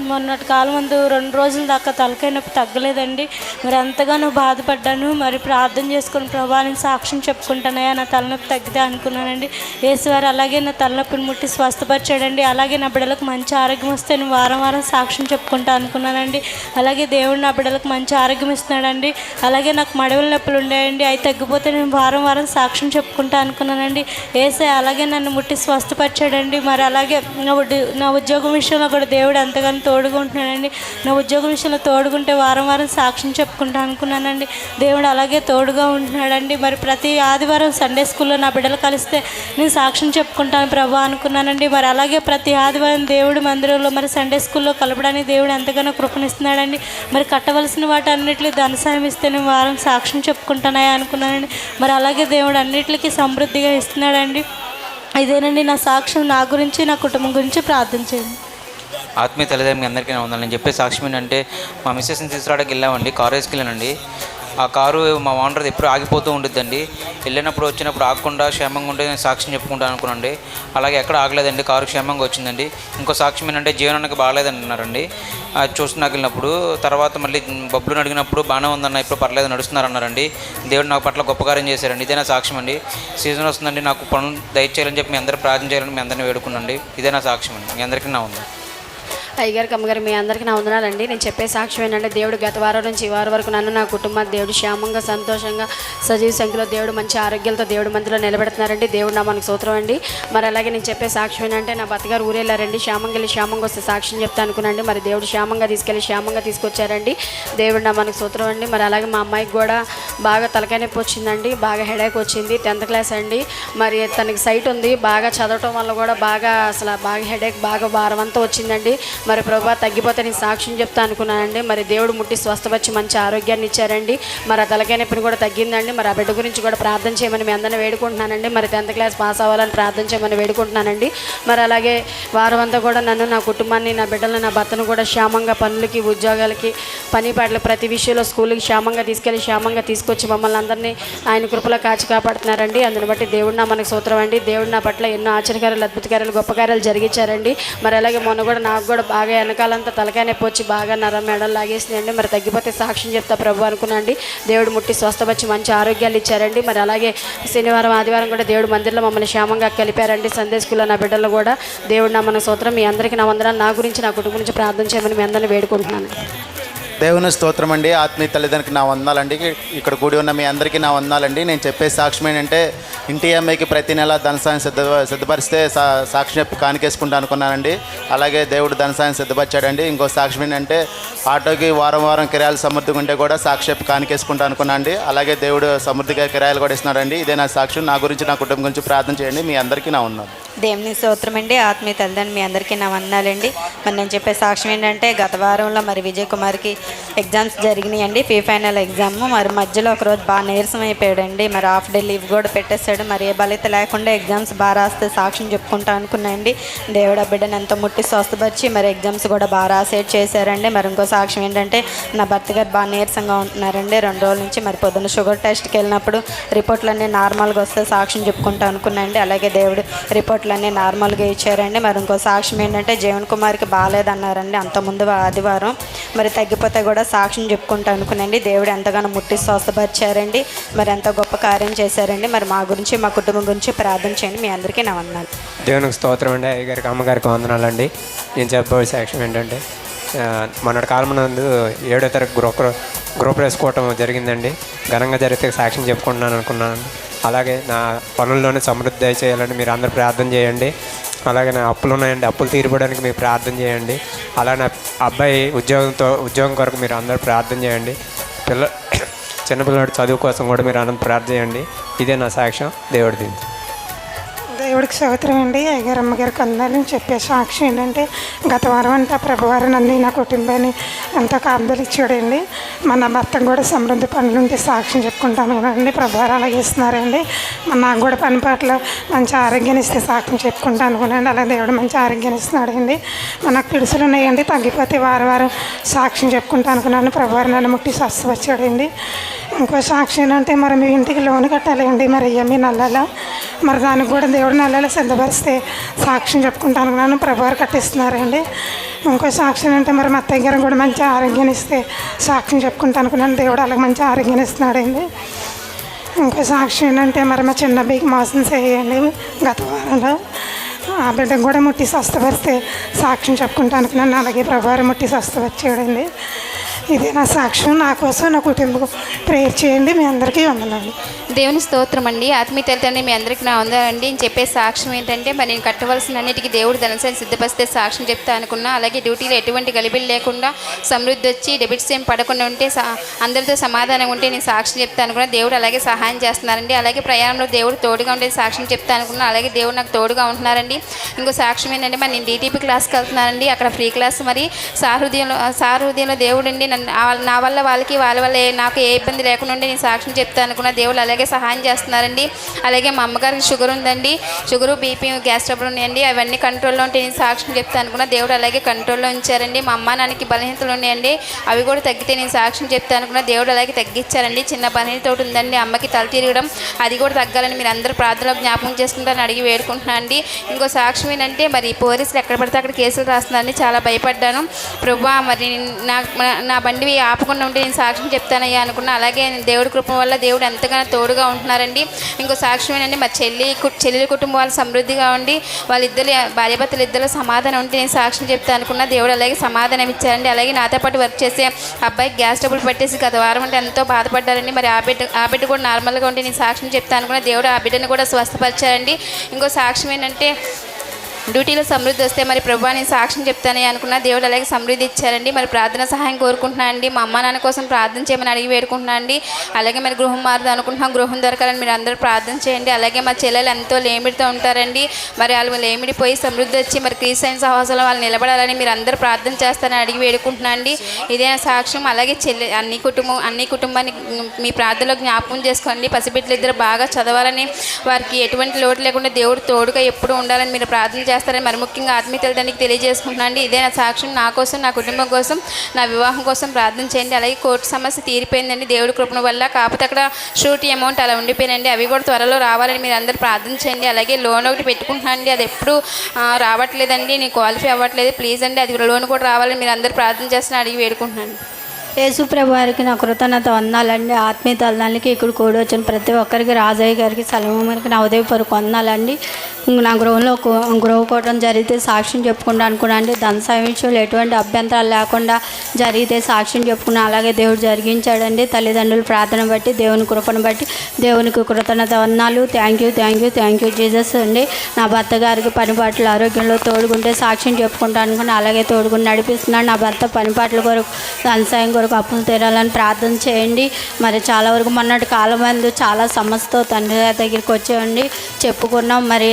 మొన్నటి కాలం ముందు 2 రోజుల దాకా తలకాయ నొప్పి తగ్గలేదండి. మరి ఎంతగానో బాధపడ్డాను. మరి ప్రార్థన చేసుకుని ప్రభా నేను సాక్ష్యం చెప్పుకుంటానయ్యా నా తలనొప్పి తగ్గితే అనుకున్నానండి. యేసువారు అలాగే నా తలనొప్పిని ముట్టి స్వస్థపరిచాడండి. అలాగే నా బిడ్డలకు మంచి ఆరోగ్యం వస్తే నేను వారం సాక్ష్యం చెప్పుకుంటా అనుకున్నానండి. అలాగే దేవుడు నా బిడ్డలకు మంచి ఆరోగ్యం ఇస్తున్నాడండి. అలాగే నాకు మడవల నొప్పులు ఉండేయండి, అవి తగ్గిపోతే నేను వారం సాక్ష్యం చెప్పుకుంటా అనుకున్నానండి. యేసయ్య అలాగే నన్ను ముట్టి స్వస్థపరిచాడండి. మరి అలాగే నా ఉద్యోగం విషయంలో కూడా దేవుడు ఎంతగానో తోడుగా ఉంటున్నాడండి. నా ఉద్యోగం విషయంలో తోడుకుంటే వారం సాక్ష్యం చెప్పుకుంటా అనుకున్నానండి. దేవుడు అలాగే తోడుగా ఉంటున్నాడండి. మరి ప్రతి ఆదివారం సండే స్కూల్లో నా బిడ్డలు కలిస్తే నేను సాక్ష్యం చెప్పుకుంటాను ప్రభా అనుకున్నానండి. మరి అలాగే ప్రతి ఆదివారం దేవుడు మందిరంలో మరి సండే స్కూల్లో కలపడానికి దేవుడు ఎంతగానో కృపణిస్తున్నాడండి. మరి కట్టవలసిన వాటి అన్నింటినీ ధన సాయం ఇస్తే నేను వారం సాక్ష్యం చెప్పుకుంటానయా అనుకున్నానండి. మరి అలాగే దేవుడు అన్నింటికి సమృద్ధిగా ఇస్తున్నాడండి. ఇదేనండి నా సాక్ష్యం. నా గురించి నా కుటుంబం గురించి ప్రార్థించండి. ఆత్మీయ తల్లిదండ్రులు అందరికీ నా వందనాలు. నేను చెప్పే సాక్ష్యం ఏంటంటే మా మిస్సెస్ని తీసుకురావడానికి వెళ్ళామండి. కారు వేసుకెళ్ళానండి. ఆ కారు మా ఓనర్ ఎప్పుడు ఆగిపోతూ ఉంటుందండి. వచ్చినప్పుడు ఆగకుండా క్షేమంగా ఉంటే నేను సాక్ష్యం చెప్పుకుంటాను అనుకున్నాండి. అలాగే ఎక్కడ ఆగలేదండి, కారు క్షేమంగా వచ్చిందండి. ఇంకో సాక్ష్యం ఏంటంటే జీవనానికి బాగాలేదన్నారండి. చూస్తున్నాకి వెళ్ళినప్పుడు తర్వాత మళ్ళీ బబ్బులు అడిగినప్పుడు బాగానే ఉందన్న, ఇప్పుడు పర్లేదు నడుస్తున్నారన్నారండి. దేవుడు నాకు పట్ల గొప్ప కార్యం చేశారండి. ఇదే నా సాక్ష్యం అండి. సీజన్ వస్తుందండి, నాకు పనులు దయచేయాలని చెప్పి మీ అందరూ ప్రార్థన చేయాలని మీ అందరినీ వేడుకున్నాండి. ఇదే నా సాక్ష్యం అండి. మీ అందరికీ నా ఉంది. అయ్యగారికి అమ్మగారు మీ అందరికీ నా వందనాలండి. నేను చెప్పే సాక్ష్యం ఏంటంటే దేవుడు గత వారం నుంచి ఈ వారం వరకు నన్ను నా కుటుంబాన్ని దేవుడు క్షేమంగా సంతోషంగా సజీవ సంఖ్యలో దేవుడు మంచి ఆరోగ్యాలతో దేవుడు మందిలో నిలబెడుతున్నారండి. దేవుడు నా మనకు స్తోత్రం అండి. మరి అలాగే నేను చెప్పే సాక్ష్యం ఏంటంటే నా భర్తగారు ఊరెళ్ళారండి. క్షేమంగా వస్తే సాక్ష్యం చెప్తా అనుకున్నాండి. మరి దేవుడు క్షేమంగా తీసుకొచ్చారండి. దేవుడు నా మనకు స్తోత్రం అండి. మరి అలాగే మా అమ్మాయికి కూడా బాగా తలకాయ నొప్పి వచ్చిందండి. బాగా హెడేక్ వచ్చింది. 10th క్లాస్ అండి. మరి తనకి సైట్ ఉంది. బాగా చదవటం వల్ల కూడా బాగా హెడేక్ బాగా భారం అంతా వచ్చిందండి. మరి ప్రభా తగ్గిపోతే నేను సాక్ష్యం చెప్తా అనుకున్నానండి. మరి దేవుడు ముట్టి స్వస్థపరిచి మంచి ఆరోగ్యాన్ని ఇచ్చారండి. మరి ఆ తలకాయ నొప్పిని కూడా తగ్గిందండి. మరి ఆ బిడ్డ గురించి కూడా ప్రార్థన చేయమని మీ అందరిని వేడుకుంటున్నానండి. మరి 10th క్లాస్ పాస్ అవ్వాలని ప్రార్థన చేయమని వేడుకుంటున్నానండి. మరి అలాగే వారం అంతా కూడా నన్ను నా కుటుంబాన్ని నా బిడ్డలను నా భర్తను కూడా క్షేమంగా పనులకి ఉద్యోగాలకి పని పాటలు ప్రతి విషయంలో స్కూల్కి క్షేమంగా తీసుకొచ్చి మమ్మల్ని అందరినీ ఆయన కృపలో కాచి కాపాడుతున్నారండి. అందుని బట్టి దేవుడు నా మనకు స్తోత్రం అండి. దేవుడు నా పట్ల ఎన్నో ఆశ్చర్యకార్యాలు అద్భుత కార్యాలు గొప్ప కార్యాలు జరిగించారండి. మరి అలాగే మొన్న కూడా నాకు కూడా బాగా వెనకాలంతా తలకాయ నొప్పి వచ్చి బాగా మెడలు లాగేసిందండి. మరి తగ్గిపోతే సాక్ష్యం చెప్తా ప్రభు అనుకున్నాండి. దేవుడు ముట్టి స్వస్థపరిచి మంచి ఆరోగ్యాలు ఇచ్చారండి. మరి అలాగే శనివారం ఆదివారం కూడా దేవుడు మందిరంలో మమ్మల్ని క్షేమంగా కలిపారండి. సండే స్కూల్లో నా బిడ్డలు కూడా దేవుడు నా మన స్తోత్రం. మీ అందరికీ నా వందనాలు. నా గురించి నా కుటుంబం గురించి ప్రార్థన చేయమని మీ అందరిని వేడుకుంటున్నాను. దేవుని స్తోత్రం అండి. ఆత్మీయ తల్లిదండ్రులకి నా వందనాలండి. ఇక్కడ కూడి ఉన్న మీ అందరికీ నా వందనాలండి. నేను చెప్పే సాక్ష్యం ఏంటంటే ఇంటి అమ్మాయికి ప్రతి నెల ధనసాయం సిద్ధపరిస్తే సాక్ష్యం చెప్పి కానికేసుకుంటా అనుకున్నానండి. అలాగే దేవుడు ధనసాయం సిద్ధపరిచాడండి. ఇంకో సాక్ష్యం ఏంటంటే ఆటోకి వారం కిరాయిలు సమృద్ధిగా ఉంటే కూడా సాక్ష్యం చెప్పి కానికేసుకుంటా అనుకున్నాను అండి. అలాగే దేవుడు సమృద్ధిగా కిరాయిలు కూడా ఇస్తున్నాడండి. ఇదే నా సాక్ష్యం. నా గురించి నా కుటుంబం గురించి ప్రార్థన చేయండి. మీ అందరికీ నా వందనాలు. దేవుని స్తోత్రం అండి. ఆత్మీయ తల్లిదండ్రులు మీ అందరికీ నా వందనాలండి. మరి నేను చెప్పే సాక్ష్యం ఏంటంటే గత వారంలో మరి విజయ్ కుమార్కి ఎగ్జామ్స్ జరిగినాయండి. Final exam. మరి మధ్యలో ఒకరోజు బాగా నీరసం అయిపోయాడండి. మరి హాఫ్ డే లీవ్ కూడా పెట్టేశాడు. మరి ఏ బలిత లేకుండా ఎగ్జామ్స్ బాగా రాస్తే సాక్ష్యం చెప్పుకుంటా అనుకున్నాయండి. దేవుడు ఆ బిడ్డను ఎంతో ముట్టి స్వస్థపరిచి మరి ఎగ్జామ్స్ కూడా బాగా రాసేట్ చేశారండి. మరి ఇంకో సాక్ష్యం ఏంటంటే నా భర్త గారు బాగా నీరసంగా ఉంటున్నారండి 2 రోజుల నుంచి. మరి పొద్దున్న షుగర్ టెస్ట్కి వెళ్ళినప్పుడు రిపోర్ట్లన్నీ నార్మల్గా వస్తే సాక్ష్యం చెప్పుకుంటా అనుకున్నాయండి. అలాగే దేవుడు రిపోర్ట్లన్నీ నార్మల్గా ఇచ్చారండి. మరి ఇంకో సాక్ష్యం ఏంటంటే జీవన్ కుమార్కి బాగాలేదన్నారండి అంతకుముందు ఆదివారం. మరి తగ్గిపోతే కూడా సాక్ష్యం చెప్పుకుంటా అనుకునండి. దేవుడు ఎంతగానో ముట్టి స్వస్థపరిచారండి. మరి ఎంతో గొప్ప కార్యం చేశారండి. మరి మా గురించి మా కుటుంబం గురించి ప్రార్థన చేయండి. మీ అందరికీ నా వందనాలు. దేవునికి స్తోత్రం అండి. అయ్యగారికి అమ్మగారికి వందనాలండి. నేను చెప్పబోయే సాక్ష్యం ఏంటంటే మొన్నటి కాలం నందు 7వ తరగతి గ్రూప్ వేసుకోవటం జరిగిందండి. ఘనంగా జరిగితే సాక్ష్యం చెప్పుకుంటున్నాను అనుకున్నాను. అలాగే నా పనుల్లోనే సమృద్ధి దయచేయాలని మీరు అందరూ ప్రార్థన చేయండి. అలాగే నా అప్పులు ఉన్నాయండి, అప్పులు తీరిపోవడానికి మీరు ప్రార్థన చేయండి. అలాగే నా అబ్బాయి ఉద్యోగం కొరకు మీరు అందరూ ప్రార్థన చేయండి. చిన్నపిల్లవాడి చదువు కోసం కూడా మీరు అందరూ ప్రార్థన చేయండి. ఇదే నా సాక్ష్యం. దేవుడి దీన్ని దేవుడికి స్తోత్రం అండి. అయ్యగారు అమ్మగారికి వందనాలని చెప్పే సాక్షి ఏంటంటే గత వారం అంతా ప్రభువారం నన్ను నా కుటుంబాన్ని ఎంతో కాపుదలు ఇచ్చాడండి. మన భర్తకు కూడా సమృద్ధి పనులు ఉంటే సాక్ష్యం చెప్పుకుంటాను కదండి. ప్రభువారు అలాగే ఇస్తున్నారండి. నాకు కూడా పని పాటలో మంచి ఆరోగ్యాన్ని ఇస్తే సాక్ష్యం చెప్పుకుంటాను అనుకున్నాండి. అలా దేవుడు మంచి ఆరోగ్యాన్ని ఇస్తున్నాడండి. మనకు పిడుసులు ఉన్నాయండి, తగ్గిపోతే వారం సాక్ష్యం చెప్పుకుంటా అనుకున్నాను. ప్రభువారు నన్ను ముట్టి స్వస్థపరిచాడండి. ఇంకో సాక్షి ఏంటంటే మరి మీ ఇంటికి లోన్ కట్టాలండి. మరి అయ్యమ్మి నల్లాల మరి దానికి కూడా దేవుడు నల్లాల సిద్ధపరిస్తే సాక్ష్యం చెప్పుకుంటా అనుకున్నాను. ప్రభువారు కట్టిస్తున్నారండి. ఇంకో సాక్ష్యం అంటే మరి మా అత్తయ్య గారు కూడా మంచి ఆరోగ్యాన్ని ఇస్తే సాక్ష్యం చెప్పుకుంటా అనుకున్నాను. దేవుడు అలాగే మంచి ఆరోగ్యాన్ని ఇస్తున్నాడండి. ఇంకో సాక్ష్యం ఏంటంటే మరి మా చిన్న అబ్బాయికి మోసం చేయండి గత వారంలో. ఆ బిడ్డకు కూడా ముట్టి స్వస్థపరిస్తే సాక్ష్యం చెప్పుకుంటా అనుకున్నాను. అలాగే ప్రభువారు ముట్టి స్వస్థపరిచాడండి. ఇదే నా సాక్ష్యం. నా కోసం నా కుటుంబం ప్రేయర్ చేయండి. మీ అందరికీ వందనాలు. దేవుని స్తోత్రం అండి. ఆత్మీయ తల్లిదండ్రులు మీ అందరికీ నా వందనాలండి. నేను చెప్పే సాక్ష్యం ఏంటంటే మరి నేను కట్టవలసిన అన్నిటికీ దేవుడు ధనసాన్ని సిద్ధపరిస్తే సాక్ష్యం చెప్తా అనుకున్నా. అలాగే డ్యూటీలో ఎటువంటి గలిబిలు లేకుండా సమృద్ధి వచ్చి డెబిట్స్ ఏం పడకుండా ఉంటే అందరితో సమాధానం ఉంటే నేను సాక్ష్యం చెప్తా అనుకున్నా. దేవుడు అలాగే సహాయం చేస్తున్నారండి. అలాగే ప్రయాణంలో దేవుడు తోడుగా ఉంటే సాక్ష్యం చెప్తా అనుకున్నా. అలాగే దేవుడు నాకు తోడుగా ఉంటున్నారండి. ఇంకో సాక్ష్యం ఏంటంటే మరి నేను DTP క్లాస్కి వెళ్తున్నానండి. అక్కడ ఫ్రీ క్లాస్ మరి సాహృదయంలో దేవుడు అండి నా వల్ల వాళ్ళ వల్ల నాకు ఏ ఇబ్బంది లేకుండా ఉండి నేను సాక్ష్యం చెప్తాను అనుకున్నా. దేవుడు అలాగే సహాయం చేస్తున్నారండి. అలాగే మా అమ్మగారికి షుగర్ ఉందండి. షుగరు BP గ్యాస్ ట్రబుల్ ఉన్నాయండి. అవన్నీ కంట్రోల్లో ఉంటే నేను సాక్ష్యం చెప్తాను అనుకున్నా. దేవుడు అలాగే కంట్రోల్లో ఉంచారండి. మా అమ్మ నాన్నకి బలహీనతలు ఉన్నాయండి. అవి కూడా తగ్గితే నేను సాక్ష్యం చెప్తాను అనుకున్నా. దేవుడు అలాగే తగ్గించారండి. చిన్న బలహీనత ఒకటి ఉందండి, అమ్మకి తల తిరగడం, అది కూడా తగ్గాలని మీరు అందరూ ప్రార్థనలో జ్ఞాపకం చేసుకుంటారని అడిగి వేడుకుంటున్నాను అండి. ఇంకో సాక్ష్యం ఏంటంటే మరి పోలీసులు ఎక్కడ పడితే అక్కడ కేసులు రాస్తున్నారని చాలా భయపడ్డాను. ప్రభువా మరి నా బండి ఆపకుండా ఉంటే నేను సాక్ష్యం చెప్తానయ్యా అనుకున్నా. అలాగే దేవుడి కృప వల్ల దేవుడు ఎంతగానో తోడుగా ఉంటున్నారండి. ఇంకో సాక్ష్యం ఏంటంటే మా చెల్లెలి కుటుంబం వాళ్ళు సమృద్ధిగా ఉండి వాళ్ళిద్దరు భార్యాభర్తలు ఇద్దరు సమాధానం ఉంటే నేను సాక్ష్యం చెప్తాను అనుకున్నా. దేవుడు అలాగే సమాధానం ఇచ్చారండి. అలాగే నాతో పాటు వర్క్ చేసే అబ్బాయికి గ్యాస్ ట్రబుల్ పెట్టేసి గత వారం అంటే ఎంతో బాధపడ్డారండి. మరి ఆ బిడ్డ కూడా నార్మల్గా ఉంటే నేను సాక్ష్యం చెప్తాను అనుకున్నా. దేవుడు ఆ బిడ్డను కూడా స్వస్థపరిచారండి. ఇంకో సాక్ష్యం ఏంటంటే డ్యూటీలో సమృద్ధి వస్తే మరి ప్రభువా నేను సాక్ష్యం చెప్తానే అనుకున్నా. దేవుడు అలాగే సమృద్ధి ఇచ్చారండి. మరి ప్రార్థన సహాయం కోరుకుంటున్నాను అండి. మా అమ్మ నాన్న కోసం ప్రార్థన చేయమని అడిగి వేడుకుంటున్నాను అండి. అలాగే మరి గృహం మారుదాం అనుకుంటున్నాం. గృహం దొరకాలని మీరు అందరూ ప్రార్థన చేయండి. అలాగే మా చెల్లెలు ఎంతో లేమిడితో ఉంటారండి. మరి వాళ్ళు లేమిడిపోయి సమృద్ధి వచ్చి మరి క్రీస్తైన సహవాసంలో వాళ్ళు నిలబడాలని మీరు అందరూ ప్రార్థన చేస్తారని అడిగి వేడుకుంటున్నాను అండి. ఇదే సాక్ష్యం. అలాగే అన్ని కుటుంబాన్ని మీ ప్రార్థనలో జ్ఞాపకం చేసుకోండి. పసిబిడ్డలు ఇద్దరు బాగా చదవాలని, వారికి ఎటువంటి లోటు లేకుండా దేవుడు తోడుగా ఎప్పుడు ఉండాలని మీరు ప్రార్థన చేస్తారని మరి ముఖ్యంగా ఆత్మీయ తల్లిదండ్రులకి తెలియజేసుకుంటున్నాను అండి. ఇదే నా సాక్ష్యం. నా కోసం, నా కుటుంబం కోసం, నా వివాహం కోసం ప్రార్థన చేయండి. అలాగే కోర్టు సమస్య తీరిపోయిందండి దేవుడి కృపణ వల్ల. కాకపోతే అక్కడ షూరిటీ అమౌంట్ అలా ఉండిపోయినండి. అవి కూడా త్వరలో రావాలని మీరు అందరూ ప్రార్థన చేయండి. అలాగే లోన్ ఒకటి పెట్టుకుంటున్నాను అండి, అది ఎప్పుడు రావట్లేదండి, నేను క్వాలిఫై అవ్వట్లేదు. ప్లీజ్ అండి అది లోన్ కూడా రావాలని మీరు అందరూ ప్రార్థన చేస్తున్నా అడిగి వేడుకుంటున్నాను. యేసు ప్రభు వారికి నా కృతజ్ఞత వందాలండి. ఆత్మీయ తల్లిదండ్రులకి ఇక్కడ కూడి వచ్చిన ప్రతి ఒక్కరికి, రాజయ్య గారికి, సలమమ్మకి నా ఉదయపూర్వక వందాలండి. నా గృహంలో గృహకూటం జరిగితే సాక్ష్యం చెప్పుకుంటా అనుకున్నాండి. ధన విషయంలో ఎటువంటి అభ్యంతరాలు లేకుండా జరిగితే సాక్ష్యం చెప్పుకున్నా. అలాగే దేవుడు జరిగించాడండి. తల్లిదండ్రుల ప్రార్థన బట్టి, దేవుని కృపను బట్టి దేవునికి కృతజ్ఞత వందాలు. థ్యాంక్ యూ జీసస్ అండి. నా భర్త గారికి పనిపాట్ల ఆరోగ్యంలో తోడుకుంటే సాక్ష్యం చెప్పుకుంటా అనుకుని అలాగే తోడుకుని నడిపిస్తున్నాడు. నా భర్త పనిపాట్ల కొరకు, ధనసాయం కొరకు అప్పులు తీరాలని ప్రార్థన చేయండి. మరి చాలా వరకు మొన్నటి కాలం మందు చాలా సమస్యతో తండ్రి దగ్గరికి వచ్చేయండి, చెప్పుకున్నాం. మరి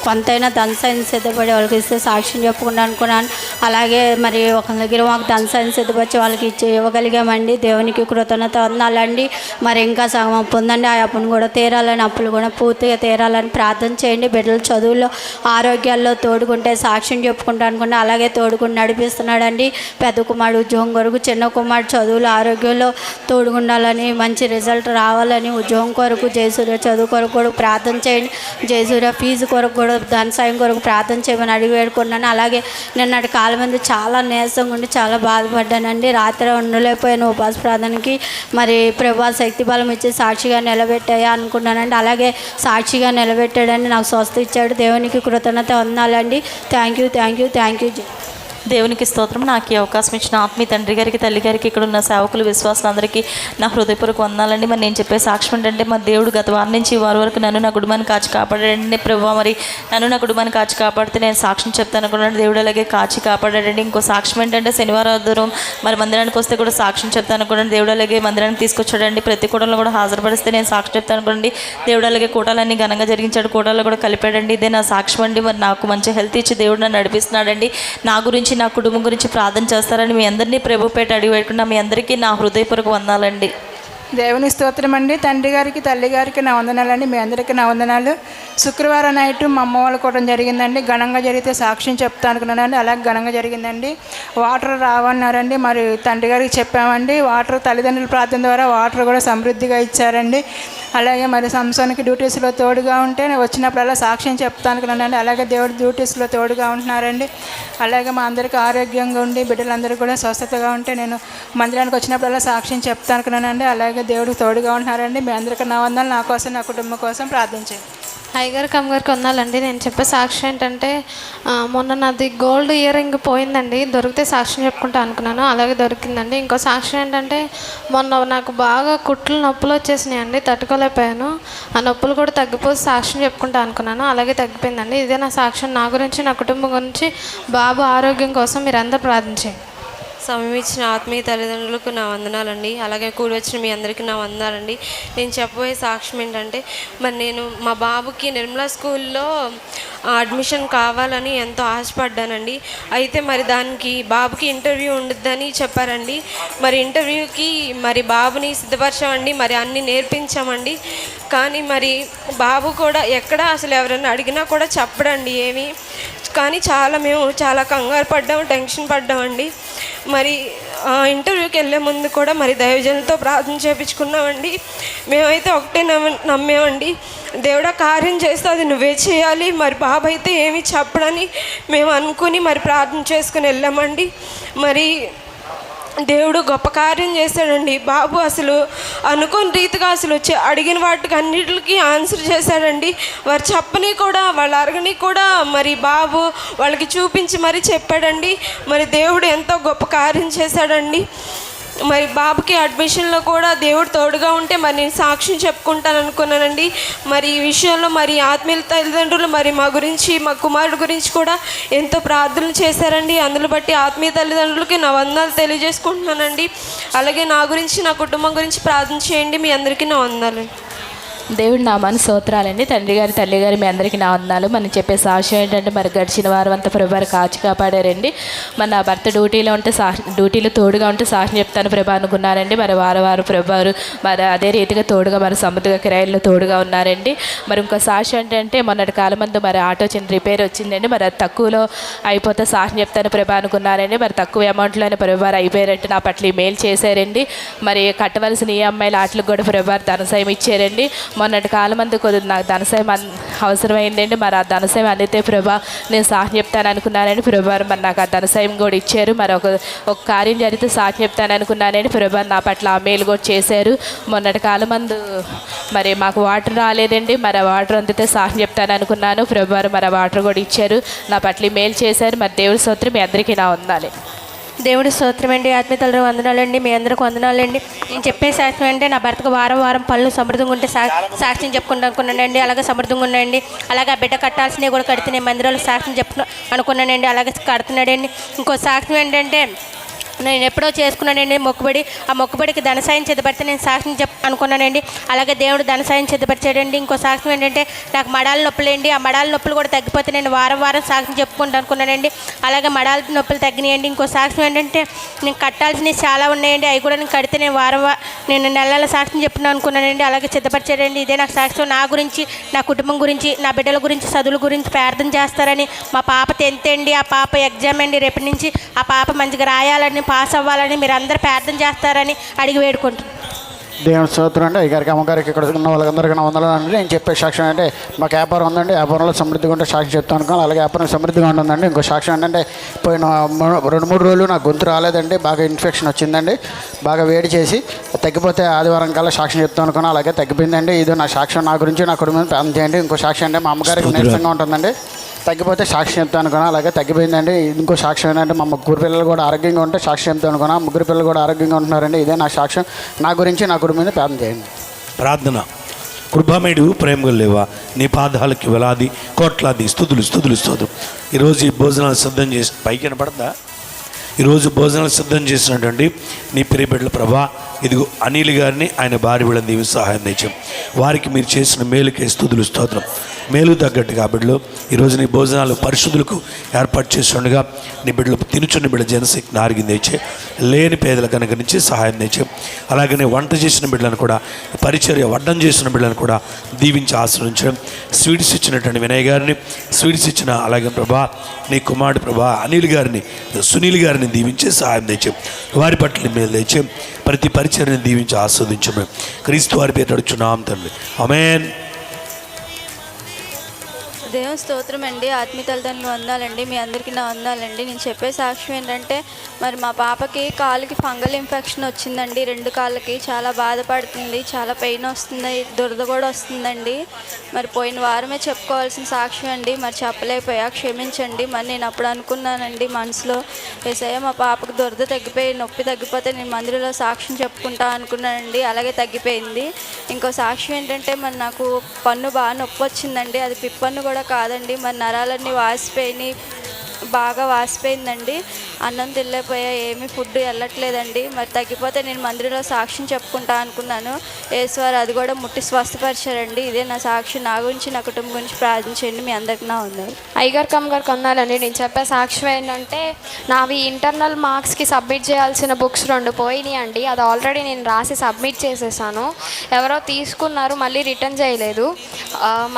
కొంతైనా ధనసాయం సిద్ధపడి వాళ్ళకి ఇస్తే సాక్ష్యం చెప్పుకుంటా అనుకున్నాను. అలాగే మరి ఒక దగ్గర మాకు ధనసాయం సిద్ధపరిచి వాళ్ళకి ఇవ్వగలిగామండి. దేవునికి కృతజ్ఞత వందాలండి. మరి ఇంకా సగం అప్పు ఉందండి, ఆ అప్పును కూడా తీరాలని, అప్పులు కూడా పూర్తిగా తీరాలని ప్రార్థన చేయండి. బిడ్డల చదువుల్లో ఆరోగ్యాల్లో తోడుకుంటే సాక్ష్యం చెప్పుకుంటా అనుకున్నా. అలాగే తోడుకుని నడిపిస్తున్నాడండి. పెద్ద కుమారుడు ఉద్యోగం కొరకు, చిన్న కుమారుడు చదువులు ఆరోగ్యంలో తోడుగుండాలని, మంచి రిజల్ట్ రావాలని, ఉద్యోగం కొరకు, జయసూర్య చదువు కొరకు కూడా ప్రార్థన చేయండి. జయసూర్య ఫీజు కొరకు కూడా, ధన సాయం కొరకు ప్రార్థన చేయమని అడిగి వేడుకున్నాను. అలాగే నిన్నటి కాలం మంది చాలా నీరసంగా ఉండి చాలా బాధపడ్డానండి. రాత్రి ఉండలేకపోయాను ఉపవాస ప్రార్థనకి. మరి ప్రభా శక్తి బలం ఇచ్చి సాక్షిగా నిలబెట్టాయా అనుకున్నానండి. అలాగే సాక్షిగా నిలబెట్టాడని నాకు స్వస్థ ఇచ్చాడు. దేవునికి కృతజ్ఞత వందాలండి. Thank you. దేవునికి స్తోత్రం. నాకు ఈ అవకాశం ఇచ్చిన ఆత్మీయ తండ్రి గారికి, తల్లి గారికి, ఇక్కడ ఉన్న సేవకులు, విశ్వాసులందరికీ నా హృదయపూర్వక వందాలండి. మరి నేను చెప్పే సాక్ష్యం ఏంటంటే, మరి దేవుడు గత వారం నుంచి ఈ వారం వరకు నన్ను నా కుటుంబాన్ని కాచి కాపాడాడండి. ప్రభావ మరి నన్ను నా కుటుంబాన్ని కాచి కాపాడితే నేను సాక్ష్యం చెప్తాను అనుకున్నాను. దేవుడు అలాగే కాచి కాపాడాడండి. ఇంకో సాక్ష్యం ఏంటంటే, శనివారం దూరం మరి మందిరానికి వస్తే కూడా సాక్ష్యం చెప్తాను అనుకున్నాను. దేవుడు అలాగే మందిరానికి తీసుకొచ్చాడండి. ప్రతి కూటంలో కూడా హాజరుపరిస్తే నేను సాక్ష్యం చెప్తాను అనుకోండి. దేవుడు అలాగే కూటాలన్నీ ఘనంగా జరిగించాడు, కూటాల్లో కూడా కలిపాడండి. ఇదే నా సాక్ష్యం అండి. మరి నాకు మంచి హెల్త్ ఇచ్చి దేవుడు నన్ను నడిపిస్తున్నాడండి. నా గురించి, నా కుటుంబం గురించి ప్రార్థన చేస్తారని మీ అందరినీ ప్రభుపేట అడిగి పెట్టుకున్నా. మీ అందరికీ నా హృదయపూర్వక వందాలండి. దేవుని స్తోత్రం అండి. తండ్రి గారికి, తల్లి గారికి నా వందనాలండి. మీ అందరికీ నా వందనాలు. శుక్రవారం నైట్ మా అమ్మ వాళ్ళ కూడా జరిగిందండి. ఘనంగా జరిగితే సాక్ష్యం చెప్తా అనుకున్నానండి. అలాగే ఘనంగా జరిగిందండి. వాటర్ రావన్నారండి. మరి తండ్రి గారికి చెప్పామండి. వాటర్ తల్లిదండ్రుల ప్రార్థన ద్వారా వాటర్ కూడా సమృద్ధిగా ఇచ్చారండి. అలాగే మరి సంస్థానికి డ్యూటీస్లో తోడుగా ఉంటే నేను వచ్చినప్పుడల్లా సాక్ష్యం చెప్తా అనుకున్నానండి. అలాగే దేవుడు డ్యూటీస్లో తోడుగా ఉంటున్నారండి. అలాగే మా అందరికీ ఆరోగ్యంగా ఉండి బిడ్డలందరూ కూడా స్వస్థతగా ఉంటే నేను మందిరానికి వచ్చినప్పుడల్లా సాక్ష్యం చెప్తా అనుకున్నానండి. అలాగే దేవుడు తోడుగా ఉంటున్నారండి. మీ అందరికీ నా వందలు. నా కోసం, నా కుటుంబం కోసం ప్రార్థించండి. అయ్యగారికి అమ్మగారికి వందాలండి. నేను చెప్పే సాక్ష్యం ఏంటంటే, మొన్న నాది గోల్డ్ ఇయర్ రింగ్ పోయిందండి. దొరికితే సాక్ష్యం చెప్పుకుంటా అనుకున్నాను, అలాగే దొరికిందండి. ఇంకో సాక్ష్యం ఏంటంటే, మొన్న నాకు బాగా కుట్లు నొప్పులు వచ్చేసినాయండి, తట్టుకోలేకపోయాను. ఆ నొప్పులు కూడా తగ్గిపోతే సాక్ష్యం చెప్పుకుంటా అనుకున్నాను, అలాగే తగ్గిపోయిందండి. ఇదే నా సాక్ష్యం. నా గురించి, నా కుటుంబం గురించి, బాబు ఆరోగ్యం కోసం మీరు అందరూ ప్రార్థించండి. సమయం ఇచ్చిన ఆత్మీయ తల్లిదండ్రులకు నా వందనాలండి. అలాగే కూడి వచ్చిన మీ అందరికీ నా వందనాలండి. నేను చెప్పబోయే సాక్ష్యం ఏంటంటే, మరి నేను మా బాబుకి నిర్మలా స్కూల్లో అడ్మిషన్ కావాలని ఎంతో ఆశపడ్డానండి. అయితే మరి దానికి బాబుకి ఇంటర్వ్యూ ఉండుద్దని చెప్పారండి. మరి ఇంటర్వ్యూకి మరి బాబుని సిద్ధపరచామండి. మరి అన్నీ నేర్పించామండి. కానీ మరి బాబు కూడా ఎక్కడ అసలు ఎవరైనా అడిగినా కూడా చెప్పడండి ఏమి. కానీ మేము చాలా కంగారు పడ్డాము, టెన్షన్ పడ్డామండి. మరి ఇంటర్వ్యూకి వెళ్ళే ముందు కూడా మరి దైవజనులతో ప్రార్థన చేయించుకున్నామండి. మేమైతే ఒకటే నమ్మామండి, దేవుడా కార్యం చేస్తే అది నువ్వే చేయాలి, మరి బాబు అయితే ఏమి చెప్పడని మేము అనుకుని మరి ప్రార్థన చేసుకుని వెళ్ళామండి. మరి దేవుడు గొప్ప కార్యం చేశాడండి. బాబు అసలు అనుకోని రీతిగా అసలు అడిగిన వాటికి అన్నిటికీ ఆన్సర్ చేశాడండి. వారు చెప్పని కూడా, వాళ్ళు అరగని కూడా మరి బాబు వాళ్ళకి చూపించి మరి చెప్పాడండి. మరి దేవుడు ఎంతో గొప్ప కార్యం చేశాడండి. మరి బాబుకి అడ్మిషన్లో కూడా దేవుడు తోడుగా ఉంటే మరి నేను సాక్ష్యం చెప్పుకుంటాను అనుకున్నానండి. మరి ఈ విషయంలో మరి ఆత్మీయ తల్లిదండ్రులు మరి మా గురించి, మా కుమారుడు గురించి కూడా ఎంతో ప్రార్థనలు చేశారండి. అందులో బట్టి ఆత్మీయ తల్లిదండ్రులకి నా వందనాలు తెలియజేసుకుంటున్నానండి. అలాగే నా గురించి, నా కుటుంబం గురించి ప్రార్థన చేయండి. మీ అందరికీ నా వందనాలు. దేవుడి నామాన్ని స్తోత్రాలండి. తండ్రి గారి తల్లి గారి మీ అందరికీ నా వందనాలు. మనం చెప్పే సాక్ష్యం ఏంటంటే మరి గడిచిన వారం అంతా ప్రభారు కాచి కాపాడారండి. మరి నా భర్త డ్యూటీలో తోడుగా ఉంటే సాక్ష్యం చెప్తాను ప్రభా అనుకున్నారండి. మరి వారం ప్రభారు మరి అదే రీతిగా తోడుగా మరి సముద్ర కిరాయిల్లో తోడుగా ఉన్నారండి. మరి ఇంకో సాక్ష్యం ఏంటంటే మొన్నటి కాలం ముందు మరి ఆటో చిన్న రిపేర్ వచ్చిందండి. మరి అది తక్కువలో అయిపోతే సాక్ష్యం చెప్తాను ప్రభా అనుకున్నారండి. మరి తక్కువ అమౌంట్లోనే ప్రభారు అయిపోయారంటే నా పట్ల మెయిల్ చేశారండి. మరి కట్టవలసిన EMI ఆటలకు కూడా ప్రభారు ధనసాయం ఇచ్చారండి. మొన్నటి కాలం అందు కొద్దిగా నాకు ధనసాయం అవసరమైందండి. మరి ఆ ధనసాయం అందితే ప్రభా నేను సాక్ష్యం చెప్తాను అనుకున్నానండి. ప్రభారు మరి నాకు ఆ ధనసాయం కూడా ఇచ్చారు. మరి ఒక కార్యం జరిగితే సాక్ష్యం చెప్తాను అనుకున్నానండి. ప్రభారు నా పట్ల ఆ మేలు కూడా చేశారు. మొన్నటి కాలం మందు మరి మాకు వాటర్ రాలేదండి. మరి ఆ వాటర్ అందితే సాక్ష్యం చెప్తాను అనుకున్నాను. ప్రభారు మరి ఆ వాటర్ కూడా ఇచ్చారు. నా పట్ల మేలు చేశారు. మరి దేవుడి స్తోత్రం మీ అందరికీ నా వందాలి. దేవుడి స్తోత్రం అండి. ఆత్మీయుల వందనాలండి. మీ అందరికి వందనాలండి. నేను చెప్పే సాక్ష్యం అంటే నా భర్తకు వారం పనులు సమృద్ధంగా ఉంటే సాక్ష్యం చెప్పుకుంటూ అనుకున్నానండి. అలాగే సమృద్ధంగా ఉన్నాయండి. అలాగే ఆ బిడ్డ కట్టాల్సినవి కూడా కడితే నేను మందిరాలు సాక్ష్యం అనుకున్నానండి. అలాగే కడుతున్నాడండి. ఇంకో సాక్ష్యం ఏంటంటే నేను ఎప్పుడో చేసుకున్నానండి మొక్కుబడి. ఆ మొక్కుబడికి ధనసాయం సిద్ధపడితే నేను సాక్ష్యం అనుకున్నానండి. అలాగే దేవుడు ధనసాయం సిద్ధపరిచాడండి. ఇంకో సాక్ష్యం ఏంటంటే నాకు మడాల నొప్పులేండి. ఆ మడాల నొప్పులు కూడా తగ్గిపోతే నేను వారం సాక్ష్యం చెప్పుకుంటూ అనుకున్నానండి. అలాగే మడాల నొప్పులు తగ్గినాయండి. ఇంకో సాక్ష్యం ఏంటంటే నేను కట్టాల్సినవి చాలా ఉన్నాయండి. అవి కూడా నేను కడితే నేను నెలల సాక్ష్యం చెప్పుకున్నాను అనుకున్నానండి. అలాగే సిద్ధపరిచాడండి. ఇదే నాకు సాక్ష్యం. నా గురించి, నా కుటుంబం గురించి, నా బిడ్డల గురించి, చదువుల గురించి ప్రార్థన చేస్తారని. మా పాప 10th అండి. ఆ పాప ఎగ్జామ్ అండి. రేపటి నుంచి ఆ పాప మంచిగా రాయాలని, పాస్ అవ్వాలని మీరు అందరూ ప్రార్థన చేస్తారని అడిగి వేడుకుంటున్నాను. దేవుని స్తోత్రం అండి. అయ్యగారికి అమ్మగారికి ఇక్కడ ఉన్న వాళ్ళందరికీ నా వందనాలండి. నేను చెప్పే సాక్ష్యం అంటే మాకు వ్యాపారం ఉందండి. వ్యాపారంలో సమృద్ధిగా ఉంటే సాక్ష్యం చెప్తాను అనుకోను. అలాగే వ్యాపారం సమృద్ధిగా ఉంటుందండి. ఇంకో సాక్ష్యం ఏంటంటే పోయిన 2-3 రోజులు నాకు గొంతు రాలేదండి. బాగా ఇన్ఫెక్షన్ వచ్చిందండి. బాగా వేడి చేసి తగ్గిపోతే ఆదివారం కల్లా సాక్ష్యం చెప్తాను అనుకున్నాను. అలాగే తగ్గిపోయిందండి. ఇది నా సాక్ష్యం. నా గురించి నా కుటుంబం ప్రార్థన చేయండి. ఇంకో సాక్ష్యం అంటే మా అమ్మగారికి నీరసంగా ఉంటుందండి. తగ్గిపోతే సాక్ష్యం చెప్తాను అనుకున్నా. అలాగే తగ్గిపోయిందండి. ఇంకో సాక్ష్యం ఏంటంటే మా 3 పిల్లలు కూడా ఆరోగ్యంగా ఉంటే సాక్ష్యం చెప్తాను అనుకున్నా. 3 పిల్లలు కూడా ఆరోగ్యంగా ఉంటున్నారండి. ఇదే నా సాక్ష్యం. నా గురించి నా కుటుంబం ప్రార్థన చేయండి. ప్రార్థన. కృపామేడు ప్రేమగా లేవా నీ పాదాలకి వేలాది కోట్లాది స్తుతులు. ఈరోజు ఈ భోజనాలు సిద్ధం చేసి పైకి వినపడదా? ఈరోజు భోజనాలు సిద్ధం చేసినటువంటి నీ ప్రియబిడ్డల ప్రభా ఇదిగో అనిల్ గారిని ఆయన భార్య వీళ్ళని దీవి సహాయం తెచ్చాం. వారికి మీరు చేసిన మేలుకే స్తోత్రం. మేలు తగ్గట్టుగా బిడ్డలు ఈరోజు నీ భోజనాలు పరిశుద్ధులకు ఏర్పాటు చేస్తుండగా నీ బిడ్డలు తినుచున్న బిడ్డ జనశక్తిని ఆరోగ్యం తెచ్చే, లేని పేదల కనుక నుంచి సహాయం తెచ్చాం. అలాగనే వంట చేసిన బిడ్డలను కూడా, పరిచర్య వడ్డం చేసిన బిడ్డలను కూడా దీవించి ఆశ్రయించడం. స్వీట్స్ ఇచ్చినటువంటి వినయ్ గారిని, స్వీట్స్ ఇచ్చిన అలాగే ప్రభా నీ కుమారుడు ప్రభా అనిల్ గారిని, సునీల్ గారిని దీవించి సహాయం తెచ్చాం. వారి పట్ల మేలు తెచ్చాం. ప్రతి పరిచర్యని దీవించి ఆస్వాదించడం క్రీస్తు వారి పేరు నడుచున్నాం తండ్రి. ఆమేన్. దేవుని స్తోత్రం అండి. ఆత్మీయ తల్లిదండ్రులు వందాలండి. మీ అందరికీ నా వందాలండి. నేను చెప్పే సాక్ష్యం ఏంటంటే మరి మా పాపకి కాలుకి ఫంగల్ ఇన్ఫెక్షన్ వచ్చిందండి. 2 కాళ్ళకి చాలా బాధపడుతుంది. చాలా పెయిన్ వస్తుంది, దురద కూడా వస్తుందండి. మరి పోయిన వారమే చెప్పుకోవాల్సిన సాక్ష్యం అండి. మరి చెప్పలేకపోయా, క్షమించండి. మరి నేను అప్పుడు అనుకున్నానండి మనసులో, యేసయ్య మా పాపకు దురద తగ్గిపోయి నొప్పి తగ్గిపోతే నేను మందిరంలో సాక్ష్యం చెప్పుకుంటా అనుకున్నానండి. అలాగే తగ్గిపోయింది. ఇంకో సాక్ష్యం ఏంటంటే మరి నాకు పన్ను బాగా నొప్పి వచ్చిందండి. అది పిప్పన్ను కూడా కాదండి. మరి నరాలన్నీ వాసిపోయినాయి, బాగా వాసిపోయిందండి. అన్నం తినలేకపోయా, ఏమీ ఫుడ్ వెళ్ళట్లేదండి. మరి తగ్గిపోతే నేను మందిరంలో సాక్ష్యం చెప్పుకుంటా అనుకున్నాను. యేసువారు అది కూడా ముట్టి స్వస్థపరిచారండి. ఇదే నా సాక్ష్యం. నా గురించి, నా కుటుంబం గురించి ప్రార్థించండి. మీ అందరికి నా వందనాలు. అయ్యగారికి అమ్మగారికి వందనాలండి. నేను చెప్పే సాక్ష్యం ఏంటంటే నావి ఇంటర్నల్ మార్క్స్కి సబ్మిట్ చేయాల్సిన బుక్స్ 2 పోయినాయి అండి. అది ఆల్రెడీ నేను రాసి సబ్మిట్ చేసేసాను. ఎవరో తీసుకున్నారు, మళ్ళీ రిటర్న్ చేయలేదు.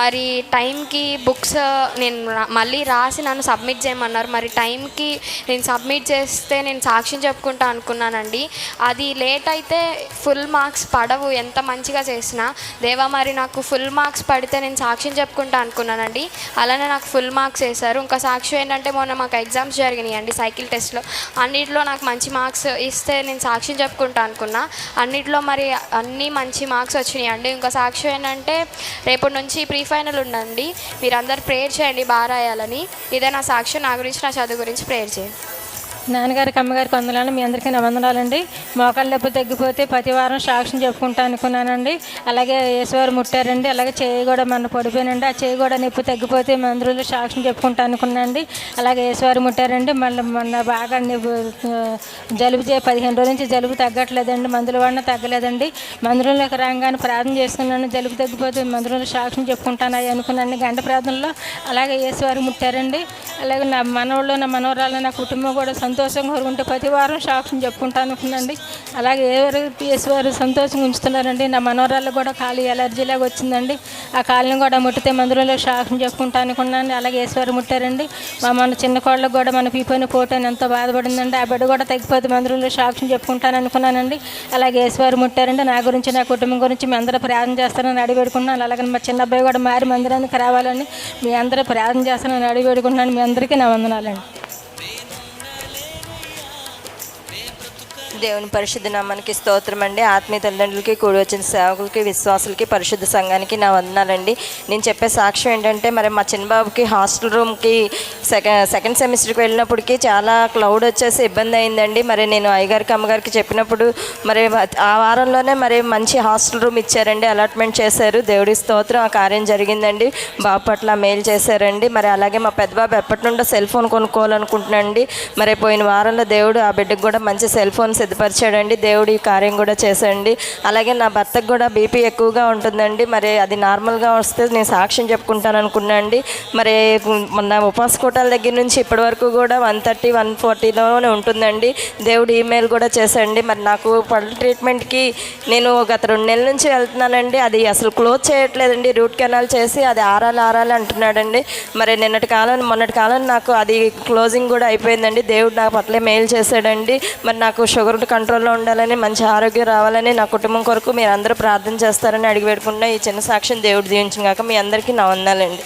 మరి టైంకి బుక్స్ నేను మళ్ళీ రాసి నన్ను సబ్మిట్ చేయమన్నారు. మరి టైంకి నేను సబ్మిట్ చేస్తే నేను సాక్ష్యం చెప్పుకుంటా అనుకున్నానండి. అది లేట్ అయితే ఫుల్ మార్క్స్ పడవు ఎంత మంచిగా చేసినా. దేవా మరి నాకు ఫుల్ మార్క్స్ పడితే నేను సాక్ష్యం చెప్పుకుంటా అనుకున్నానండి. అలానే నాకు ఫుల్ మార్క్స్ వేశారు. ఇంకా సాక్ష్యం ఏంటంటే మొన్న మాకు ఎగ్జామ్స్ జరిగినాయి అండి. సైకిల్ టెస్ట్లో అన్నిటిలో నాకు మంచి మార్క్స్ ఇస్తే నేను సాక్ష్యం చెప్పుకుంటా అనుకున్నా. అన్నిటిలో మరి అన్నీ మంచి మార్క్స్ వచ్చినాయి అండి. ఇంకా సాక్ష్యం ఏంటంటే రేపటి నుంచి ప్రీ ఫైనల్ ఉందండి. మీరందరూ ప్రేయర్ చేయండి బాగా రాయాలని. ఇదే నా సాక్ష్యం. నా గురించి, నా చదువు గురించి ప్రేయర్ చేయండి. నాన్నగారికి అమ్మగారికి వందనాలు, మీ అందరికీ నా వందనాలండి. మోకాళ్ళ నొప్పి తగ్గిపోతే ప్రతి వారం సాక్ష్యం చెప్పుకుంటా అనుకున్నానండి. అలాగే యేసువారు ముట్టారండి. అలాగే చేయి కూడా మన పడిపోయినండి, ఆ చేయి కూడా నొప్పి తగ్గిపోతే మందులో సాక్ష్యం చెప్పుకుంటా అనుకున్నానండి. అలాగే యేసువారు ముట్టారండి. మళ్ళీ మొన్న బాగా జలుబు 15 రోజుల నుంచి జలుబు తగ్గట్లేదండి, మందుల వాడిన తగ్గలేదండి. మందిరంలోకి రాగానే ప్రార్థన చేసుకున్నాను, జలుబు తగ్గిపోతే మందిరంలో సాక్ష్యం చెప్పుకుంటాను అనుకున్నాను గంట ప్రార్థనలో. అలాగే యేసువారు ముట్టారండి. అలాగే నా మనవాళ్ళు నా మనవరాలు నా కుటుంబం కూడా సంతోషంగా ఉంటే ప్రతి వారం సాక్ష్యం చెప్పుకుంటా అనుకున్నాండి. అలాగే యేసువారు సంతోషంగా ఉంచుతున్నారండి. నా మనవరాళ్ళు కూడా కాలు ఎలర్జీలాగా వచ్చిందండి, ఆ కాలుని కూడా ముట్టితే మందిరంలో సాక్ష్యం చెప్పుకుంటా అనుకున్నాను. అలాగే యేసువారు ముట్టారండి. మన చిన్న కోళ్ళకు కూడా మన పీపోయిన పోటని ఎంతో బాధపడిందండి, ఆ బిడ్డ కూడా తగ్గిపోతే మందిరంలో సాక్ష్యం చెప్పుకుంటాను అనుకున్నానండి. అలాగే యేసువారు ముట్టారండి. నా గురించి నా కుటుంబం గురించి మీ అందరూ ప్రార్థన చేస్తారని అడిగిపెడుకున్నాను. అలాగే మా చిన్న అబ్బాయి కూడా మారి మందిరానికి రావాలని మీ అందరూ ప్రార్థన చేస్తారని అడిగిపెడుకుంటున్నాను. మీ అందరికీ నా వందనాలండి. దేవుని పరిశుద్ధ నామానికి స్తోత్రం అండి. ఆత్మీయ తల్లిదండ్రులకి, కూడి వచ్చిన సేవకులకి, విశ్వాసులకి, పరిశుద్ధ సంఘానికి నా వందనాలండి. నేను చెప్పే సాక్ష్యం ఏంటంటే, మరి మా చిన్నబాబుకి హాస్టల్ రూమ్కి సెకండ్ సెమిస్టర్కి వెళ్ళినప్పటికీ చాలా క్లౌడ్ వచ్చేసి ఇబ్బంది అయిందండి. మరి నేను అయ్యగారికి అమ్మగారికి చెప్పినప్పుడు మరి ఆ వారంలోనే మరి మంచి హాస్టల్ రూమ్ ఇచ్చారండి, అలాట్మెంట్ చేశారు. దేవుడి స్తోత్రం, ఆ కార్యం జరిగిందండి. బాబు పట్ల మేలు చేశారండి. మరి అలాగే మా పెద్ద బాబు ఎప్పటి నుండో సెల్ ఫోన్ కొనుక్కోవాలనుకుంటున్నాండి. మరి పోయిన వారంలో దేవుడు ఆ బిడ్డకు కూడా మంచి సెల్ ఫోన్ సిద్ధపరిచాడండి. దేవుడు ఈ కార్యం కూడా చేశాడండి. అలాగే నా భర్తకు కూడా బీపీ ఎక్కువగా ఉంటుందండి. మరి అది నార్మల్గా వస్తే నేను సాక్ష్యం చెప్పుకుంటాను అనుకున్నాండి. మరి మొన్న ఉపవాస కూటాల దగ్గర నుంచి ఇప్పటి వరకు కూడా 130, 140లోనే ఉంటుందండి. దేవుడు ఈమెయిల్ కూడా చేశాడండి. మరి నాకు పళ్ళు ట్రీట్మెంట్కి నేను గత 2 నెలల నుంచి వెళ్తున్నానండి. అది అసలు క్లోజ్ చేయట్లేదండి, రూట్ కెనాల్ చేసి అది ఆరాలి అంటున్నాడండి. మరి మొన్నటి కాలం నాకు అది క్లోజింగ్ కూడా అయిపోయిందండి. దేవుడు నా పట్ల మెయిల్ చేశాడండి. మరి నాకు షుగర్ కంట్రోల్లో ఉండాలని, మంచి ఆరోగ్యం రావాలని, నా కుటుంబం కొరకు మీరు అందరూ ప్రార్థన చేస్తారని అడిగి పెట్టుకున్న ఈ చిన్న సాక్ష్యం దేవుడు దీవించుగాక. మీ అందరికీ నా వందనాలండి.